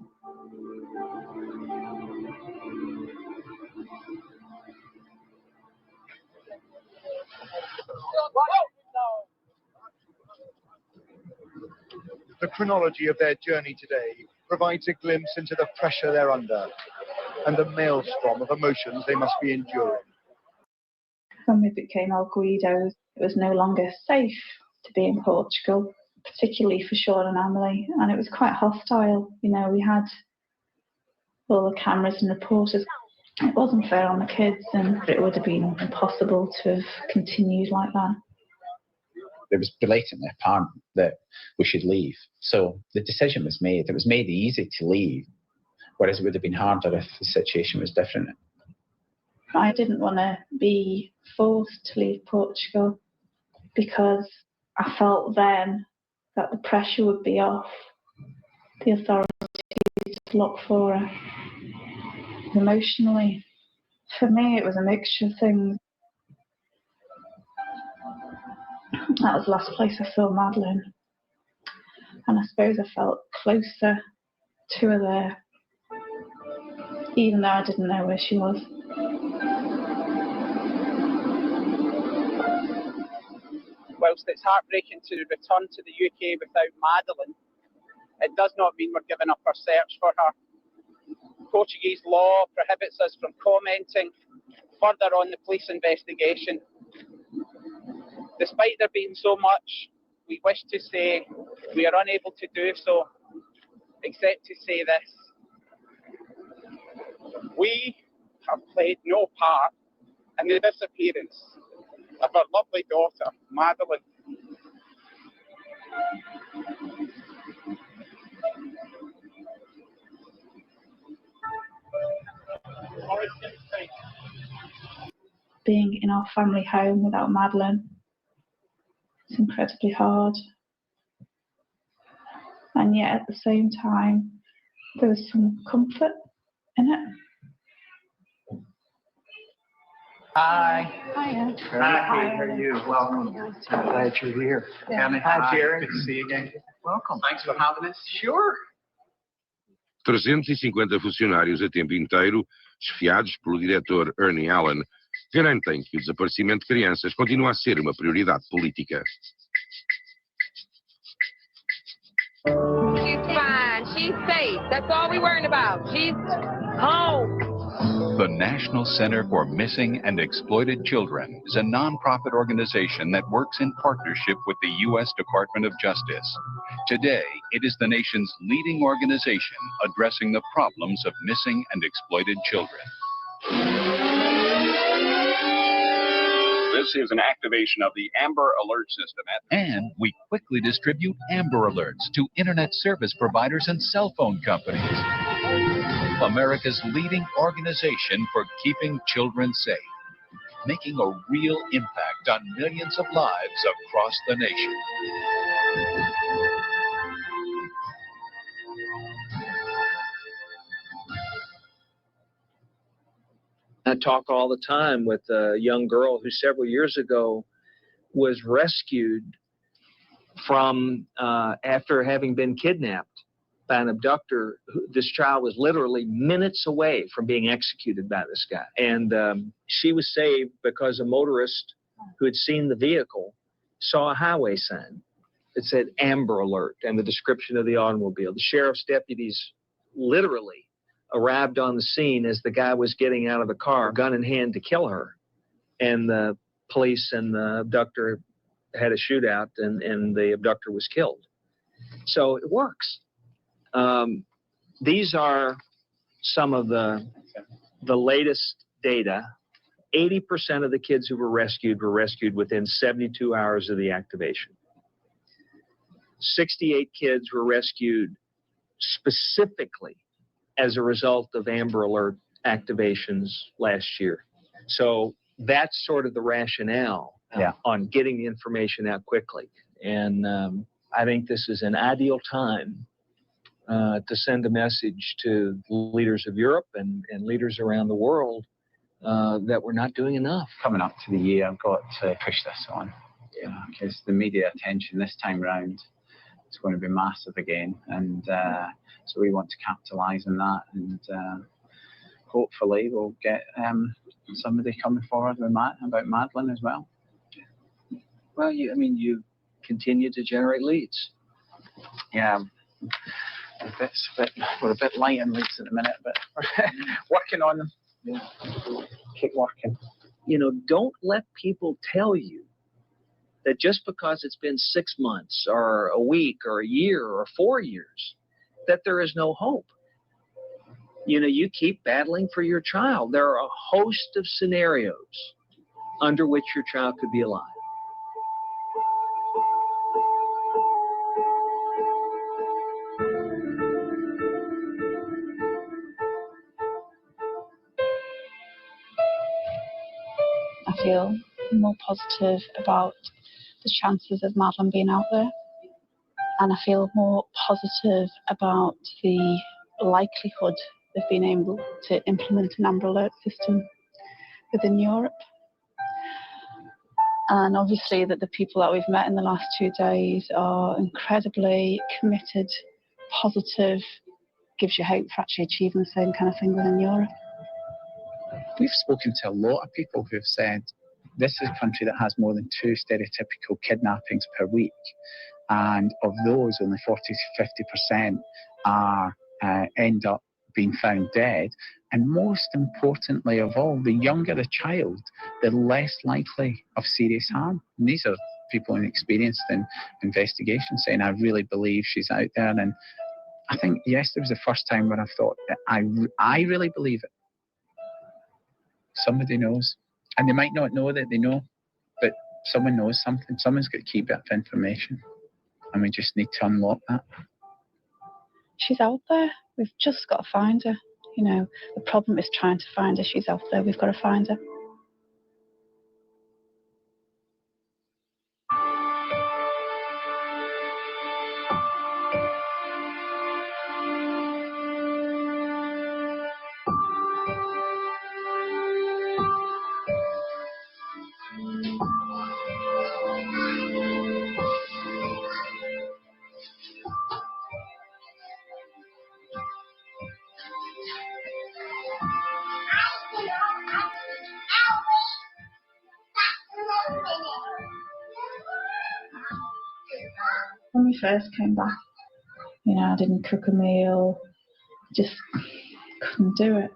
Speaker 3: The chronology of their journey today provides a glimpse into the pressure they're under and the maelstrom of emotions they must be enduring.
Speaker 1: When we became El Guidos, it was no longer safe to be in Portugal, particularly for Sean and Emily, and it was quite hostile. You know, we had all the cameras and reporters. It wasn't fair on the kids, and it would have been impossible to have continued like that.
Speaker 2: It was blatantly apparent that we should leave. So the decision was made. It was made easy to leave, whereas it would have been harder if the situation was different.
Speaker 1: I didn't want to be forced to leave Portugal because I felt then that the pressure would be off the authorities to look for her. Emotionally, for me, it was a mixture of things. That was the last place I saw Madeleine, and I suppose I felt closer to her there, even though I didn't know where she was.
Speaker 17: Whilst it's heartbreaking to return to the UK without Madeleine, it does not mean we're giving up our search for her. Portuguese law prohibits us from commenting further on the police investigation. Despite there being so much we wish to say, we are unable to do so, except to say this. We have played no part and the disappearance of our lovely daughter, Madeleine.
Speaker 9: Being in our family home without Madeleine, it's incredibly hard. And yet at the same time, there was some comfort in it.
Speaker 12: Hi.
Speaker 9: Hiya.
Speaker 12: Hi, how are you? Welcome. I'm glad you're here. Hi, Jerry. Good to see you again. Welcome. Thanks for having us. Sure.
Speaker 6: 350 funcionários a tempo inteiro, chefiados pelo diretor Ernie Allen, garantem que o desaparecimento de crianças continua a ser uma prioridade política.
Speaker 13: She's fine. She's safe. That's all we're worrying about. She's home.
Speaker 16: The National Center for Missing and Exploited Children is a nonprofit organization that works in partnership with the U.S. Department of Justice. Today, it is the nation's leading organization addressing the problems of missing and exploited children.
Speaker 18: This is an activation of the Amber Alert system.
Speaker 16: And we quickly distribute Amber Alerts to internet service providers and cell phone companies. America's leading organization for keeping children safe, making a real impact on millions of lives across the nation.
Speaker 7: I talk all the time with a young girl who several years ago was rescued from after having been kidnapped by an abductor. This child was literally minutes away from being executed by this guy. And she was saved because a motorist who had seen the vehicle saw a highway sign that said Amber Alert and the description of the automobile. The sheriff's deputies literally arrived on the scene as the guy was getting out of the car, gun in hand, to kill her. And the police and the abductor had a shootout, and the abductor was killed. So it works. These are some of the latest data. 80% of the kids who were rescued within 72 hours of the activation. 68 kids were rescued specifically as a result of Amber Alert activations last year. So that's sort of the rationale on getting the information out quickly. And I think this is an ideal time to send a message to leaders of Europe and leaders around the world that we're not doing enough.
Speaker 2: Coming up to the year, I've got to push this on, because the media attention this time round is going to be massive again, and so we want to capitalise on that, and hopefully we'll get somebody coming forward with about Madeleine as well.
Speaker 7: Well, you continue to generate leads.
Speaker 2: Yeah. We're a bit light on leads at the minute, but working on them. Yeah. Keep working.
Speaker 7: Don't let people tell you that just because it's been 6 months or a week or a year or 4 years, that there is no hope. You keep battling for your child. There are a host of scenarios under which your child could be alive.
Speaker 1: I feel more positive about the chances of Madeleine being out there, and I feel more positive about the likelihood of being able to implement an Amber Alert system within Europe. And obviously that the people that we've met in the last 2 days are incredibly committed, positive, gives you hope for actually achieving the same kind of thing within Europe.
Speaker 2: We've spoken to a lot of people who've said this is a country that has more than 2 stereotypical kidnappings per week, and of those only 40 to 50% are end up being found dead. And most importantly of all, the younger the child, the less likely of serious harm. And these are people inexperienced in investigation saying, I really believe she's out there. And I think yesterday was the first time when I thought that I really believe it. Somebody knows. And they might not know that they know, but someone knows something. Someone's got to keep that information. And we just need to unlock that.
Speaker 1: She's out there. We've just got to find her. You know, the problem is trying to find her. She's out there. We've got to find her. When we first came back, you know, I didn't cook a meal, just couldn't do it.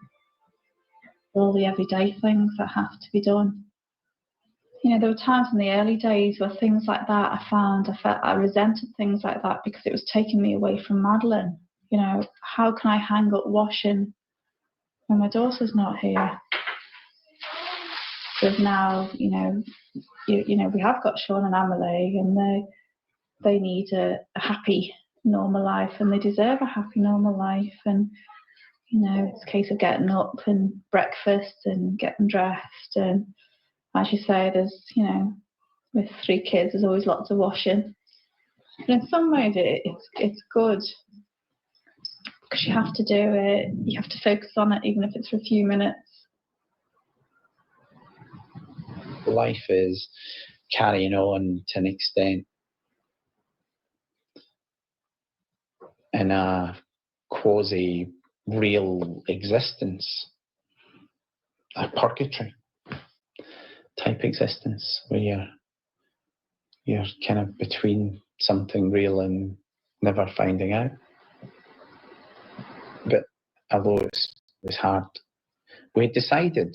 Speaker 1: All the everyday things that have to be done. You know, there were times in the early days where things like that I resented things like that because it was taking me away from Madeleine. You know, how can I hang up washing when my daughter's not here? But now, you know, we have got Sean and Amelie, and they need a happy, normal life, and they deserve a happy, normal life. And, you know, it's a case of getting up and breakfast and getting dressed. And as you say, there's, you know, with 3 kids, there's always lots of washing. But in some ways, it's good because you have to do it. You have to focus on it, even if it's for a few minutes.
Speaker 2: Life is carrying on to an extent in a quasi-real existence, a purgatory type existence where you're kind of between something real and never finding out. But although it was hard, we decided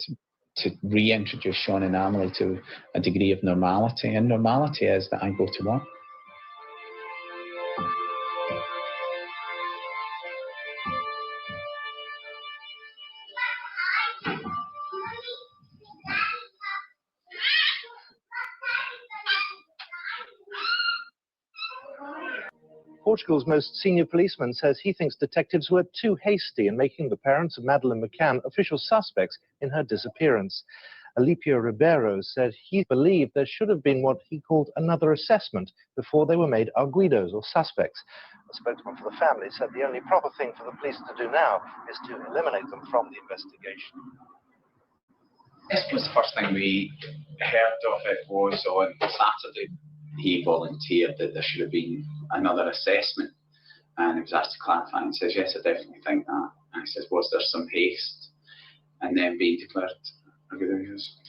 Speaker 2: to reintroduce Sean and Amelie to a degree of normality, and normality is that I go to work.
Speaker 3: Portugal's most senior policeman says he thinks detectives were too hasty in making the parents of Madeleine McCann official suspects in her disappearance. Alipio Ribeiro said he believed there should have been what he called another assessment before they were made arguidos or suspects. A spokesman for the family said the only proper thing for the police to do now is to eliminate them from the investigation.
Speaker 2: This was the first thing we heard of it was on Saturday. He volunteered that there should have been another assessment, and he was asked to clarify, and he says, yes, I definitely think that. And he says, was there some haste? And then being declared,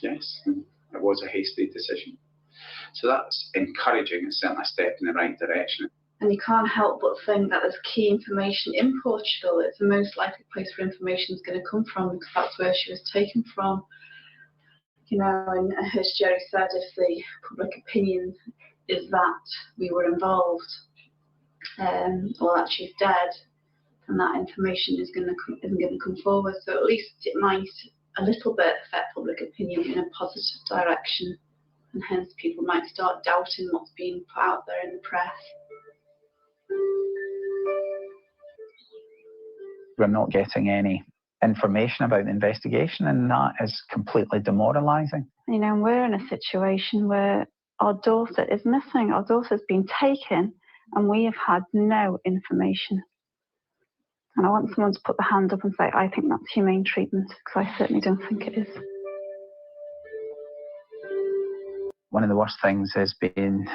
Speaker 2: yes, it was a hasty decision. So that's encouraging. It's certainly a step in the right direction.
Speaker 1: And you can't help but think that there's key information in Portugal. It's the most likely place where information is going to come from because that's where she was taken from. You know, and as Jerry said, if the public opinion is that we were involved or that she's dead, then that information isn't going to come forward. So at least it might a little bit affect public opinion in a positive direction, and hence people might start doubting what's being put out there in the press.
Speaker 8: We're not getting any information about the investigation, and that is completely demoralising.
Speaker 1: You know, we're in a situation where our daughter is missing. Our daughter's been taken, and we have had no information. And I want someone to put their hand up and say, I think that's humane treatment, because I certainly don't think it is.
Speaker 8: One of the worst things has been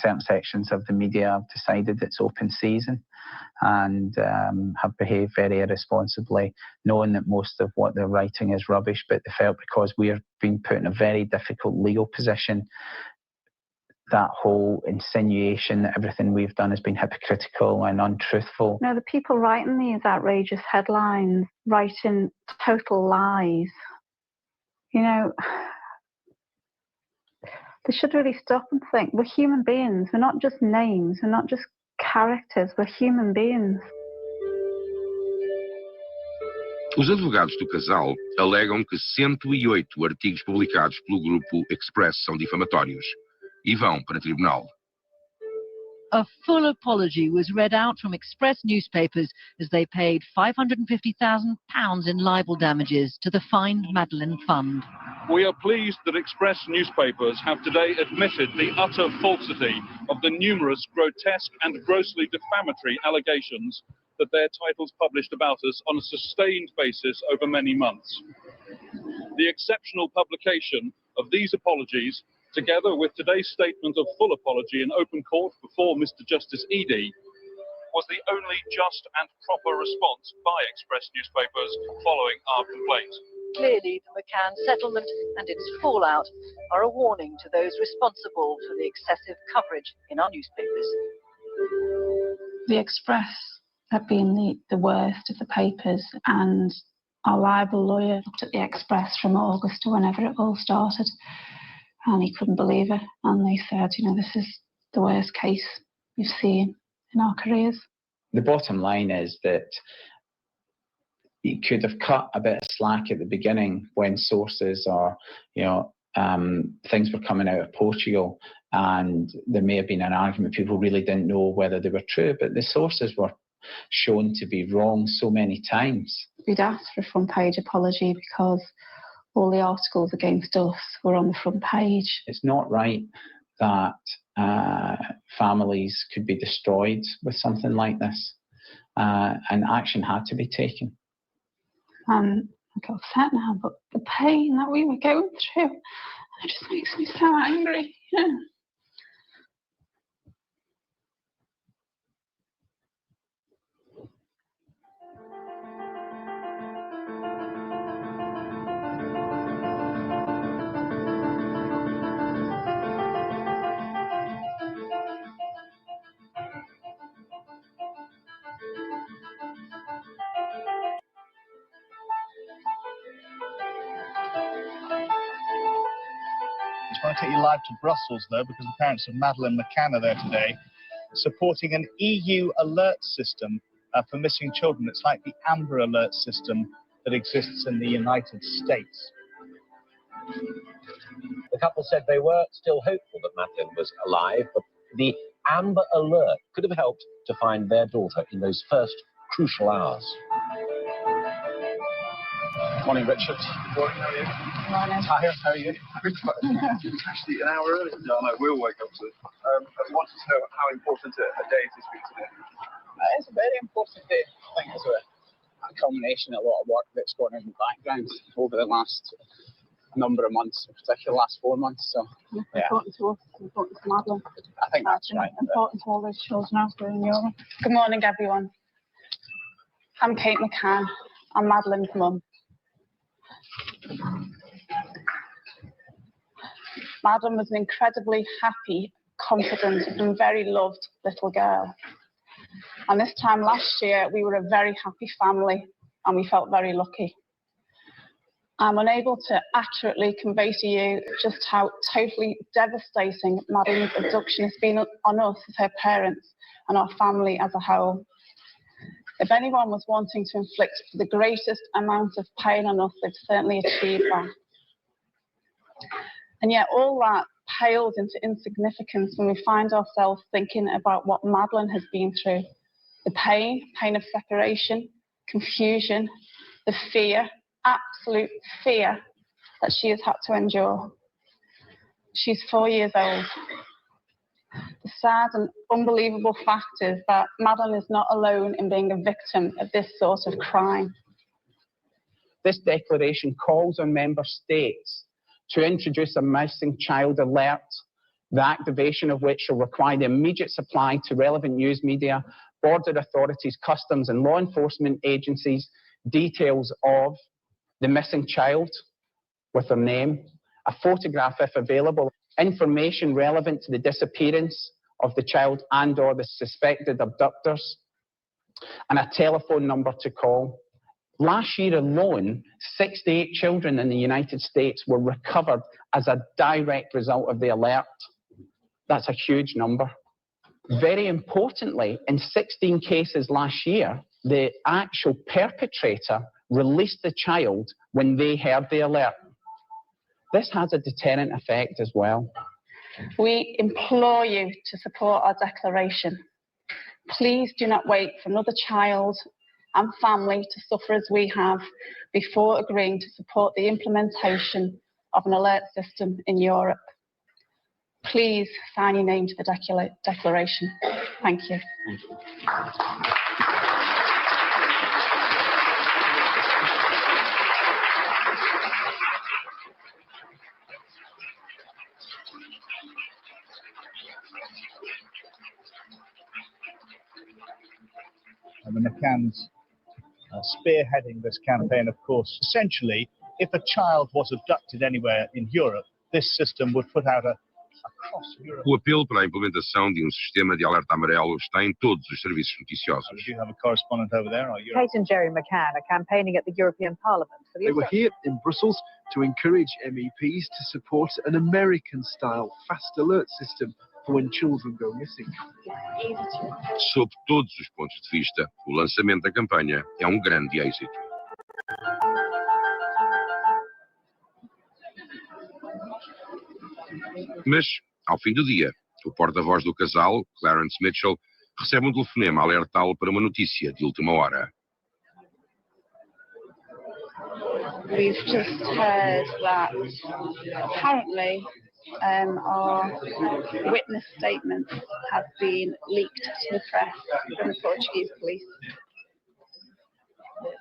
Speaker 8: certain sections of the media have decided it's open season and have behaved very irresponsibly, knowing that most of what they're writing is rubbish, but they felt because we're being put in a very difficult legal position, that whole insinuation that everything we've done has been hypocritical and untruthful.
Speaker 1: No, the people writing these outrageous headlines, writing total lies, you know, they should really stop and think. We're human beings. We're not just names. We're not just characters. We're human beings.
Speaker 6: Os advogados do casal alegam que 108 artigos publicados pelo grupo Express são difamatórios e vão para tribunal.
Speaker 15: A full apology was read out from Express newspapers as they paid £550,000 in libel damages to the Find Madeleine Fund.
Speaker 19: We are pleased that Express newspapers have today admitted the utter falsity of the numerous grotesque and grossly defamatory allegations that their titles published about us on a sustained basis over many months. The exceptional publication of these apologies, together with today's statement of full apology in open court before Mr. Justice Eadie, was the only just and proper response by Express newspapers following our complaint.
Speaker 15: Clearly, the McCanns settlement and its fallout are a warning to those responsible for the excessive coverage in our newspapers.
Speaker 1: The Express have been the worst of the papers, and our libel lawyer looked at the Express from August to whenever it all started, and he couldn't believe it, and they said, you know, this is the worst case we've seen in our careers.
Speaker 2: The bottom line is that you could have cut a bit of slack at the beginning when sources or, you know, things were coming out of Portugal, and there may have been an argument. People really didn't know whether they were true, but the sources were shown to be wrong so many times.
Speaker 1: We'd asked for a front page apology because all the articles against us were on the front page.
Speaker 2: It's not right that families could be destroyed with something like this, and action had to be taken.
Speaker 1: I got upset now, but the pain that we were going through, it just makes me so angry. Yeah.
Speaker 12: I want to take you live to Brussels, though, because the parents of Madeleine McCann are there today, supporting an EU alert system for missing children. It's like the Amber Alert system that exists in the United States.
Speaker 20: The couple said they were still hopeful that Madeleine was alive, but the Amber Alert could have helped to find their daughter in those first crucial hours.
Speaker 12: Morning, Richard.
Speaker 10: Morning, how are you?
Speaker 1: Morning.
Speaker 12: Tired, how are you?
Speaker 10: Actually, an hour early. No, we'll wake up soon. I wanted to know how important a day it is for you today.
Speaker 21: It's a very important day. I think it's a culmination of a lot of work that's gone on in the background over the last number of months, particularly the last 4 months. So, yeah.
Speaker 1: Important to us, important to Madeleine.
Speaker 21: I think that's right.
Speaker 1: Important to all those children out there in Europe. Good morning, everyone. I'm Kate McCann. I'm Madeleine's mum. Madeleine was an incredibly happy, confident and very loved little girl. And this time last year, we were a very happy family and we felt very lucky. I'm unable to accurately convey to you just how totally devastating Madeleine's abduction has been on us as her parents and our family as a whole. If anyone was wanting to inflict the greatest amount of pain on us, they've certainly achieved that. And yet all that pales into insignificance when we find ourselves thinking about what Madeleine has been through. The pain of separation, confusion, the fear, absolute fear that she has had to endure. She's 4 years old. The sad and unbelievable fact is that Madeleine is not alone in being a victim of this sort of crime.
Speaker 25: This declaration calls on member states to introduce a missing child alert, the activation of which will require the immediate supply to relevant news media, border authorities, customs and law enforcement agencies details of the missing child with her name, a photograph if available, information relevant to the disappearance of the child and or the suspected abductors, and a telephone number to call. Last year alone, 68 children in the United States were recovered as a direct result of the alert. That's a huge number. Very importantly, in 16 cases last year, the actual perpetrator released the child when they heard the alert. This has a deterrent effect as well.
Speaker 1: We implore you to support our declaration. Please do not wait for another child and family to suffer as we have before agreeing to support the implementation of an alert system in Europe. Please sign your name to the declaration. Thank you.
Speaker 12: And the McCanns spearheading this campaign, of course. Essentially, if a child was abducted anywhere in Europe, this system would put out across Europe.
Speaker 6: O apelo para a implementação de sistema de alerta amarelo está em todos os serviços noticiosos.
Speaker 12: Do you have a correspondent over there?
Speaker 5: Kate and Jerry McCann are campaigning at the European Parliament.
Speaker 14: They were here in Brussels to encourage MEPs to support an American-style fast alert system for when children go missing.
Speaker 6: Sob todos os pontos de vista, o lançamento da campanha é grande êxito. Mas, ao fim do dia, o porta-voz do casal, Clarence Mitchell, recebe telefonema a alertá-lo para uma notícia de última hora.
Speaker 1: We've just heard that apparently our witness statements have been leaked to the press from the Portuguese police.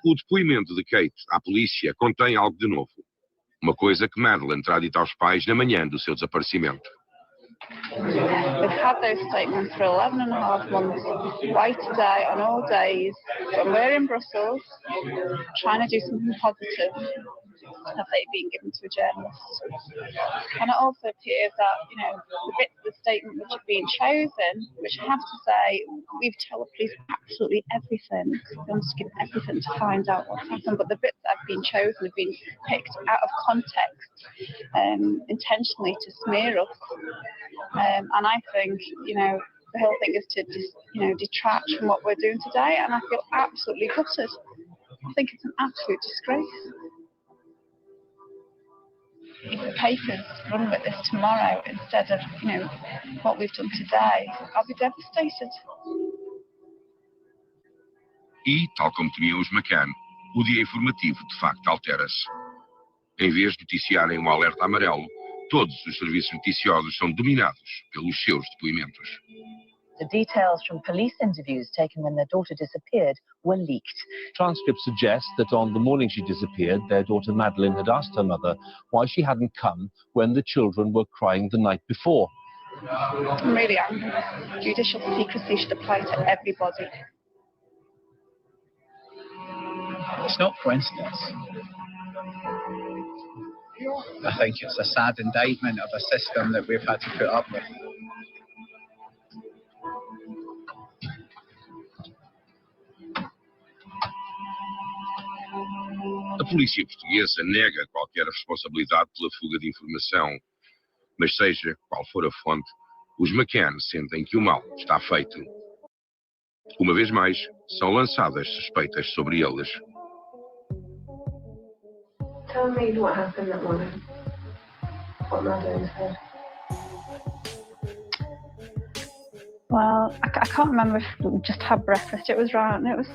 Speaker 6: O depoimento de Kate à polícia contém algo de novo. Uma coisa que Madeleine terá dito aos pais na manhã do seu desaparecimento.
Speaker 1: We've had those statements for 11 and a half months, right today, on all days, when we're in Brussels, trying to do something positive, have they been given to a journalist. And it also appears that, the bits of the statement which have been chosen, which I have to say, we've told the police absolutely everything, because we want to give everything to find out what's happened, but the bits that have been chosen have been picked out of context, intentionally to smear us. And I think, the whole thing is to detract from what we're doing today, and I feel absolutely gutted. I think it's an absolute disgrace. If the papers run with this tomorrow instead of, what we've done today, I'll be devastated.
Speaker 6: E, tal como temiam os McCann, o dia informativo de facto altera-se. Em vez de noticiarem alerta amarelo, todos os serviços noticiosos são dominados pelos seus depoimentos.
Speaker 5: The details from police interviews taken when their daughter disappeared were leaked.
Speaker 20: Transcripts suggest that on the morning she disappeared, their daughter Madeleine had asked her mother why she hadn't come when the children were crying the night before.
Speaker 1: I'm really angry. Judicial secrecy should apply to everybody.
Speaker 21: It's not coincidence. I think it's a sad indictment of a system that we've had to put up with.
Speaker 6: A polícia portuguesa nega qualquer responsabilidade pela fuga de informação, mas seja qual for a fonte, os McCann sentem que o mal está feito. Uma vez mais, são lançadas suspeitas sobre eles.
Speaker 22: Tell me what happened that morning. What Madeleine said.
Speaker 1: Well, I can't remember if we just had breakfast. It was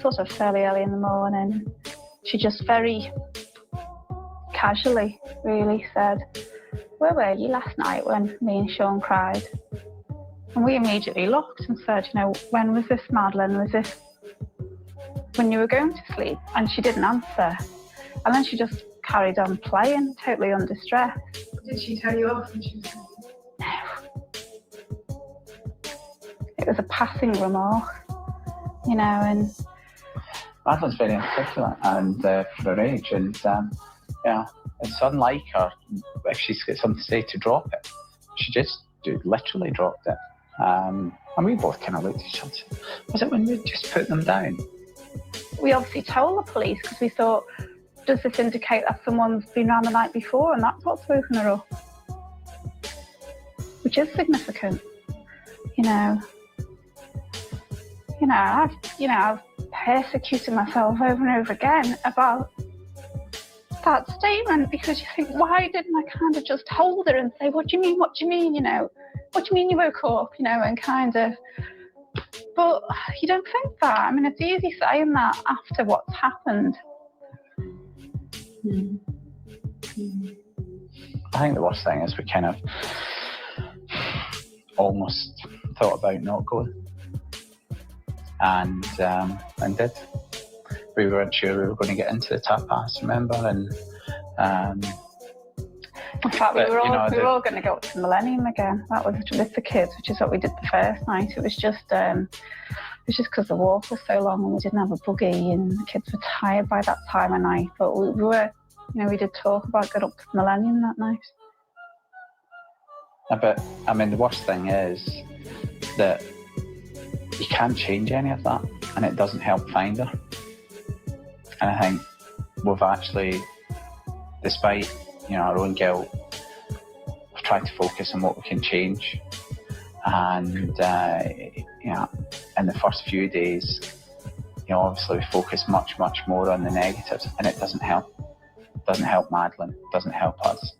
Speaker 1: sort of fairly early in the morning. She just very casually really said, "Where were you last night when me and Sean cried?" And we immediately looked and said, when was this, Madeleine? Was this when you were going to sleep? And she didn't answer. And then she just carried on playing, totally undistressed.
Speaker 22: Did she tell you off when she was
Speaker 1: No. It was a passing remark, and
Speaker 8: Madeleine's very articulate and for her age, and it's unlike her. If she's got something to say, to drop it, she just literally dropped it. And we both kind of looked at each other. Was it when we just put them down?
Speaker 1: We obviously told the police because we thought, does this indicate that someone's been around the night before, and that's what's woken her up? Which is significant, I've persecuted myself over and over again about
Speaker 9: that statement, because you think, why didn't I kind of just hold her and say, what do you mean, you know, what do you mean you woke up, you know, and kind of, but you don't think that. I mean, it's easy saying that after what's happened.
Speaker 8: I think the worst thing is we kind of almost thought about not going, and did. We weren't sure we were going to get into the tapas, remember? And
Speaker 9: in fact, we were all going to go up to Millennium again. That was with the kids, which is what we did the first night. It was just because the walk was so long and we didn't have a buggy, and the kids were tired by that time of night. But we were, you know, we did talk about going up to the Millennium that night.
Speaker 8: But I mean, the worst thing is that you can't change any of that, and it doesn't help find her. And I think we've actually, despite, you know, our own guilt, we've tried to focus on what we can change. And you know, in the first few days, you know, obviously we focus much more on the negatives, and it doesn't help. It doesn't help Madeleine, it doesn't help us,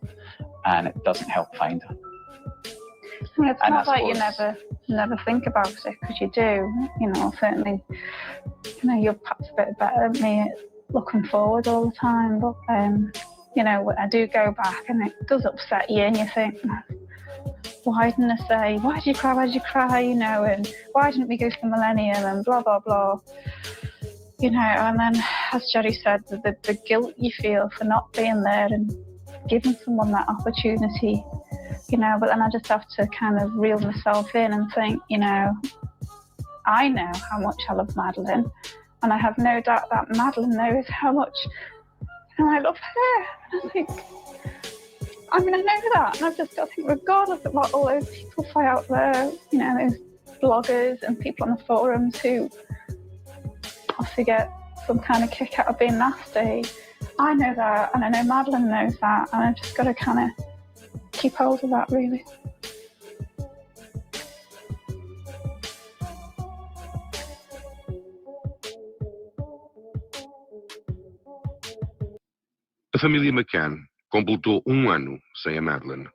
Speaker 8: and it doesn't help find her.
Speaker 9: I mean, it's not like you never think about it, because you do. You know, certainly, you know, you're perhaps a bit better than me at looking forward all the time. But you know, I do go back, and it does upset you, and you think, why didn't I say? Why did you cry? Why did you cry? You know, and why didn't we go to the Millennium? And blah blah blah. You know, and then, as Jerry said, the guilt you feel for not being there and giving someone that opportunity. You know, but then I just have to kind of reel myself in and think, you know, I know how much I love Madeleine, and I have no doubt that Madeleine knows how much, you know, I love her. And I think, I mean, I know that, and I've just got to think, regardless of what all those people say out there, you know, those bloggers and people on the forums who obviously get some kind of kick out of being nasty, I know that, and I know Madeleine knows that, and I've just got to kind of keep hold of that, really.
Speaker 6: A família McCann completou ano sem a Madeleine.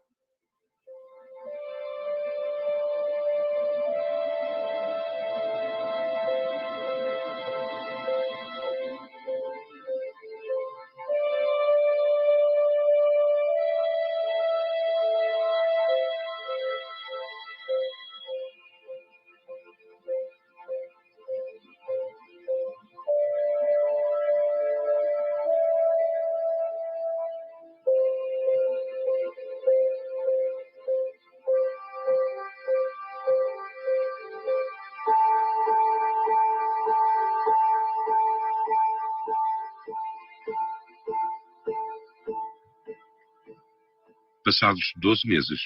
Speaker 6: Passados 12 meses,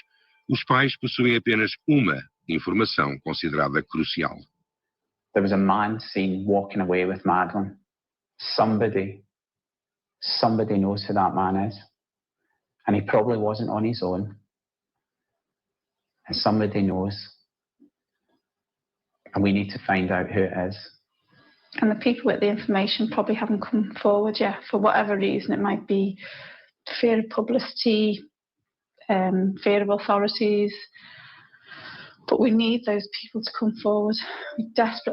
Speaker 6: os pais possuem apenas uma informação considerada crucial.
Speaker 8: There was a man seen walking away with Madeleine. Somebody knows who that man is. And he probably wasn't on his own. And somebody knows. And we need to find out who it is.
Speaker 9: And the people with the information probably haven't come forward yet, for whatever reason. It might be fear of publicity, fear of authorities, but we need those people to come forward.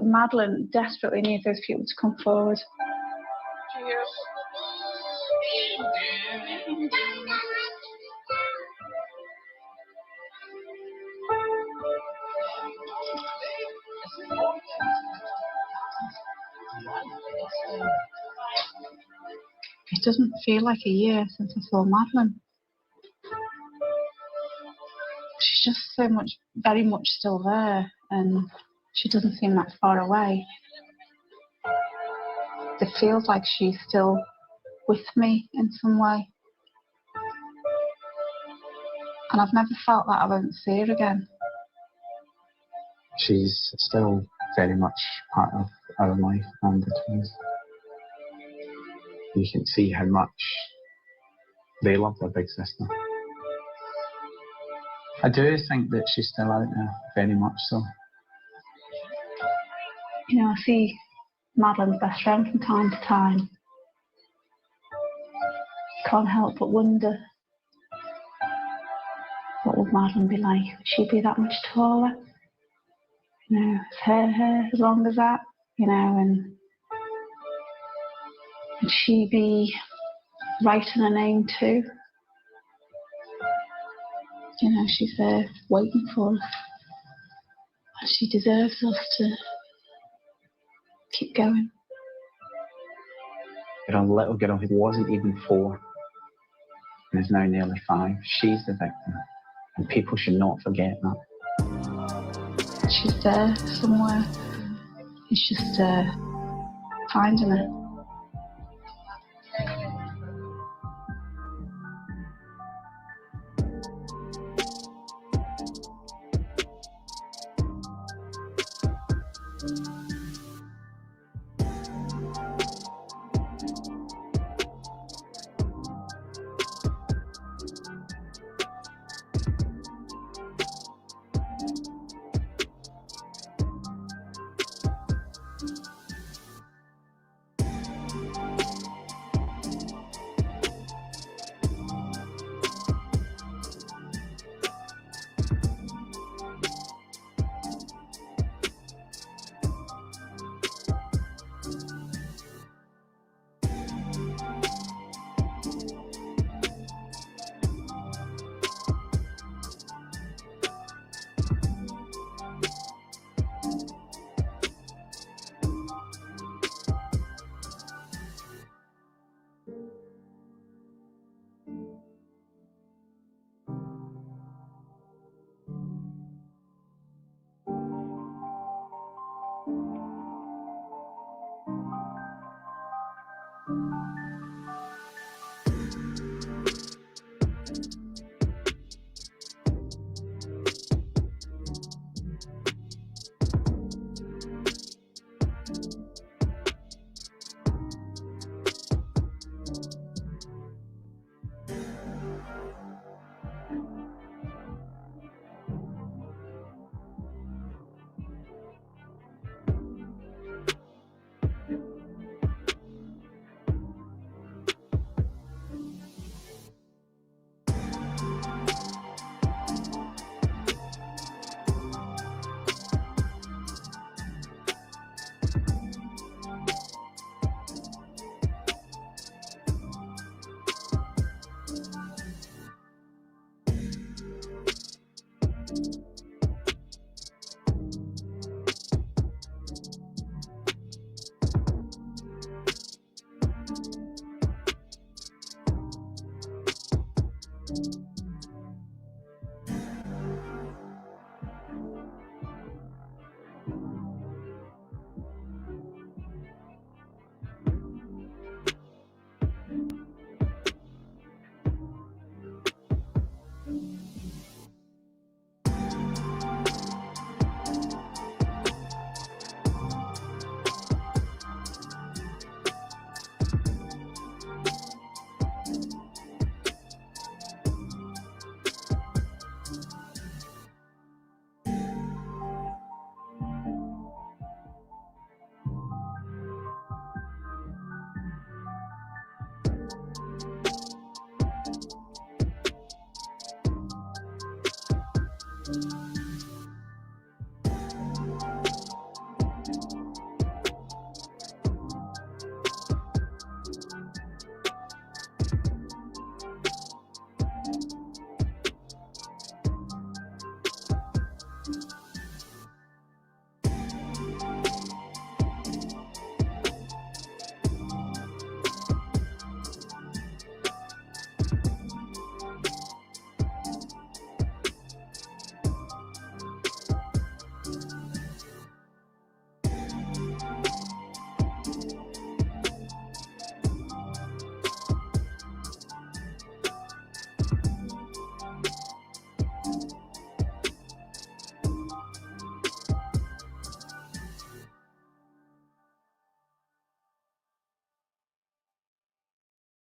Speaker 9: Madeleine desperately needs those people to come forward. It doesn't feel like a year since I saw Madeleine. She's just very much still there, and she doesn't seem that far away. It feels like she's still with me in some way. And I've never felt that I won't see her again.
Speaker 8: She's still very much part of our life and the twins. You can see how much they love their big sister. I do think that she's still out there, very much so.
Speaker 9: You know, I see Madeleine's best friend from time to time. can't help but wonder, what would Madeleine be like? Would she be that much taller? You know, is her hair as long as that? You know, and would she be writing her name too? You know, she's there waiting for us. And she deserves us to keep going.
Speaker 8: You're a little girl who wasn't even 4 and is now nearly 5. She's the victim, and people should not forget that.
Speaker 9: She's there somewhere. It's just finding her.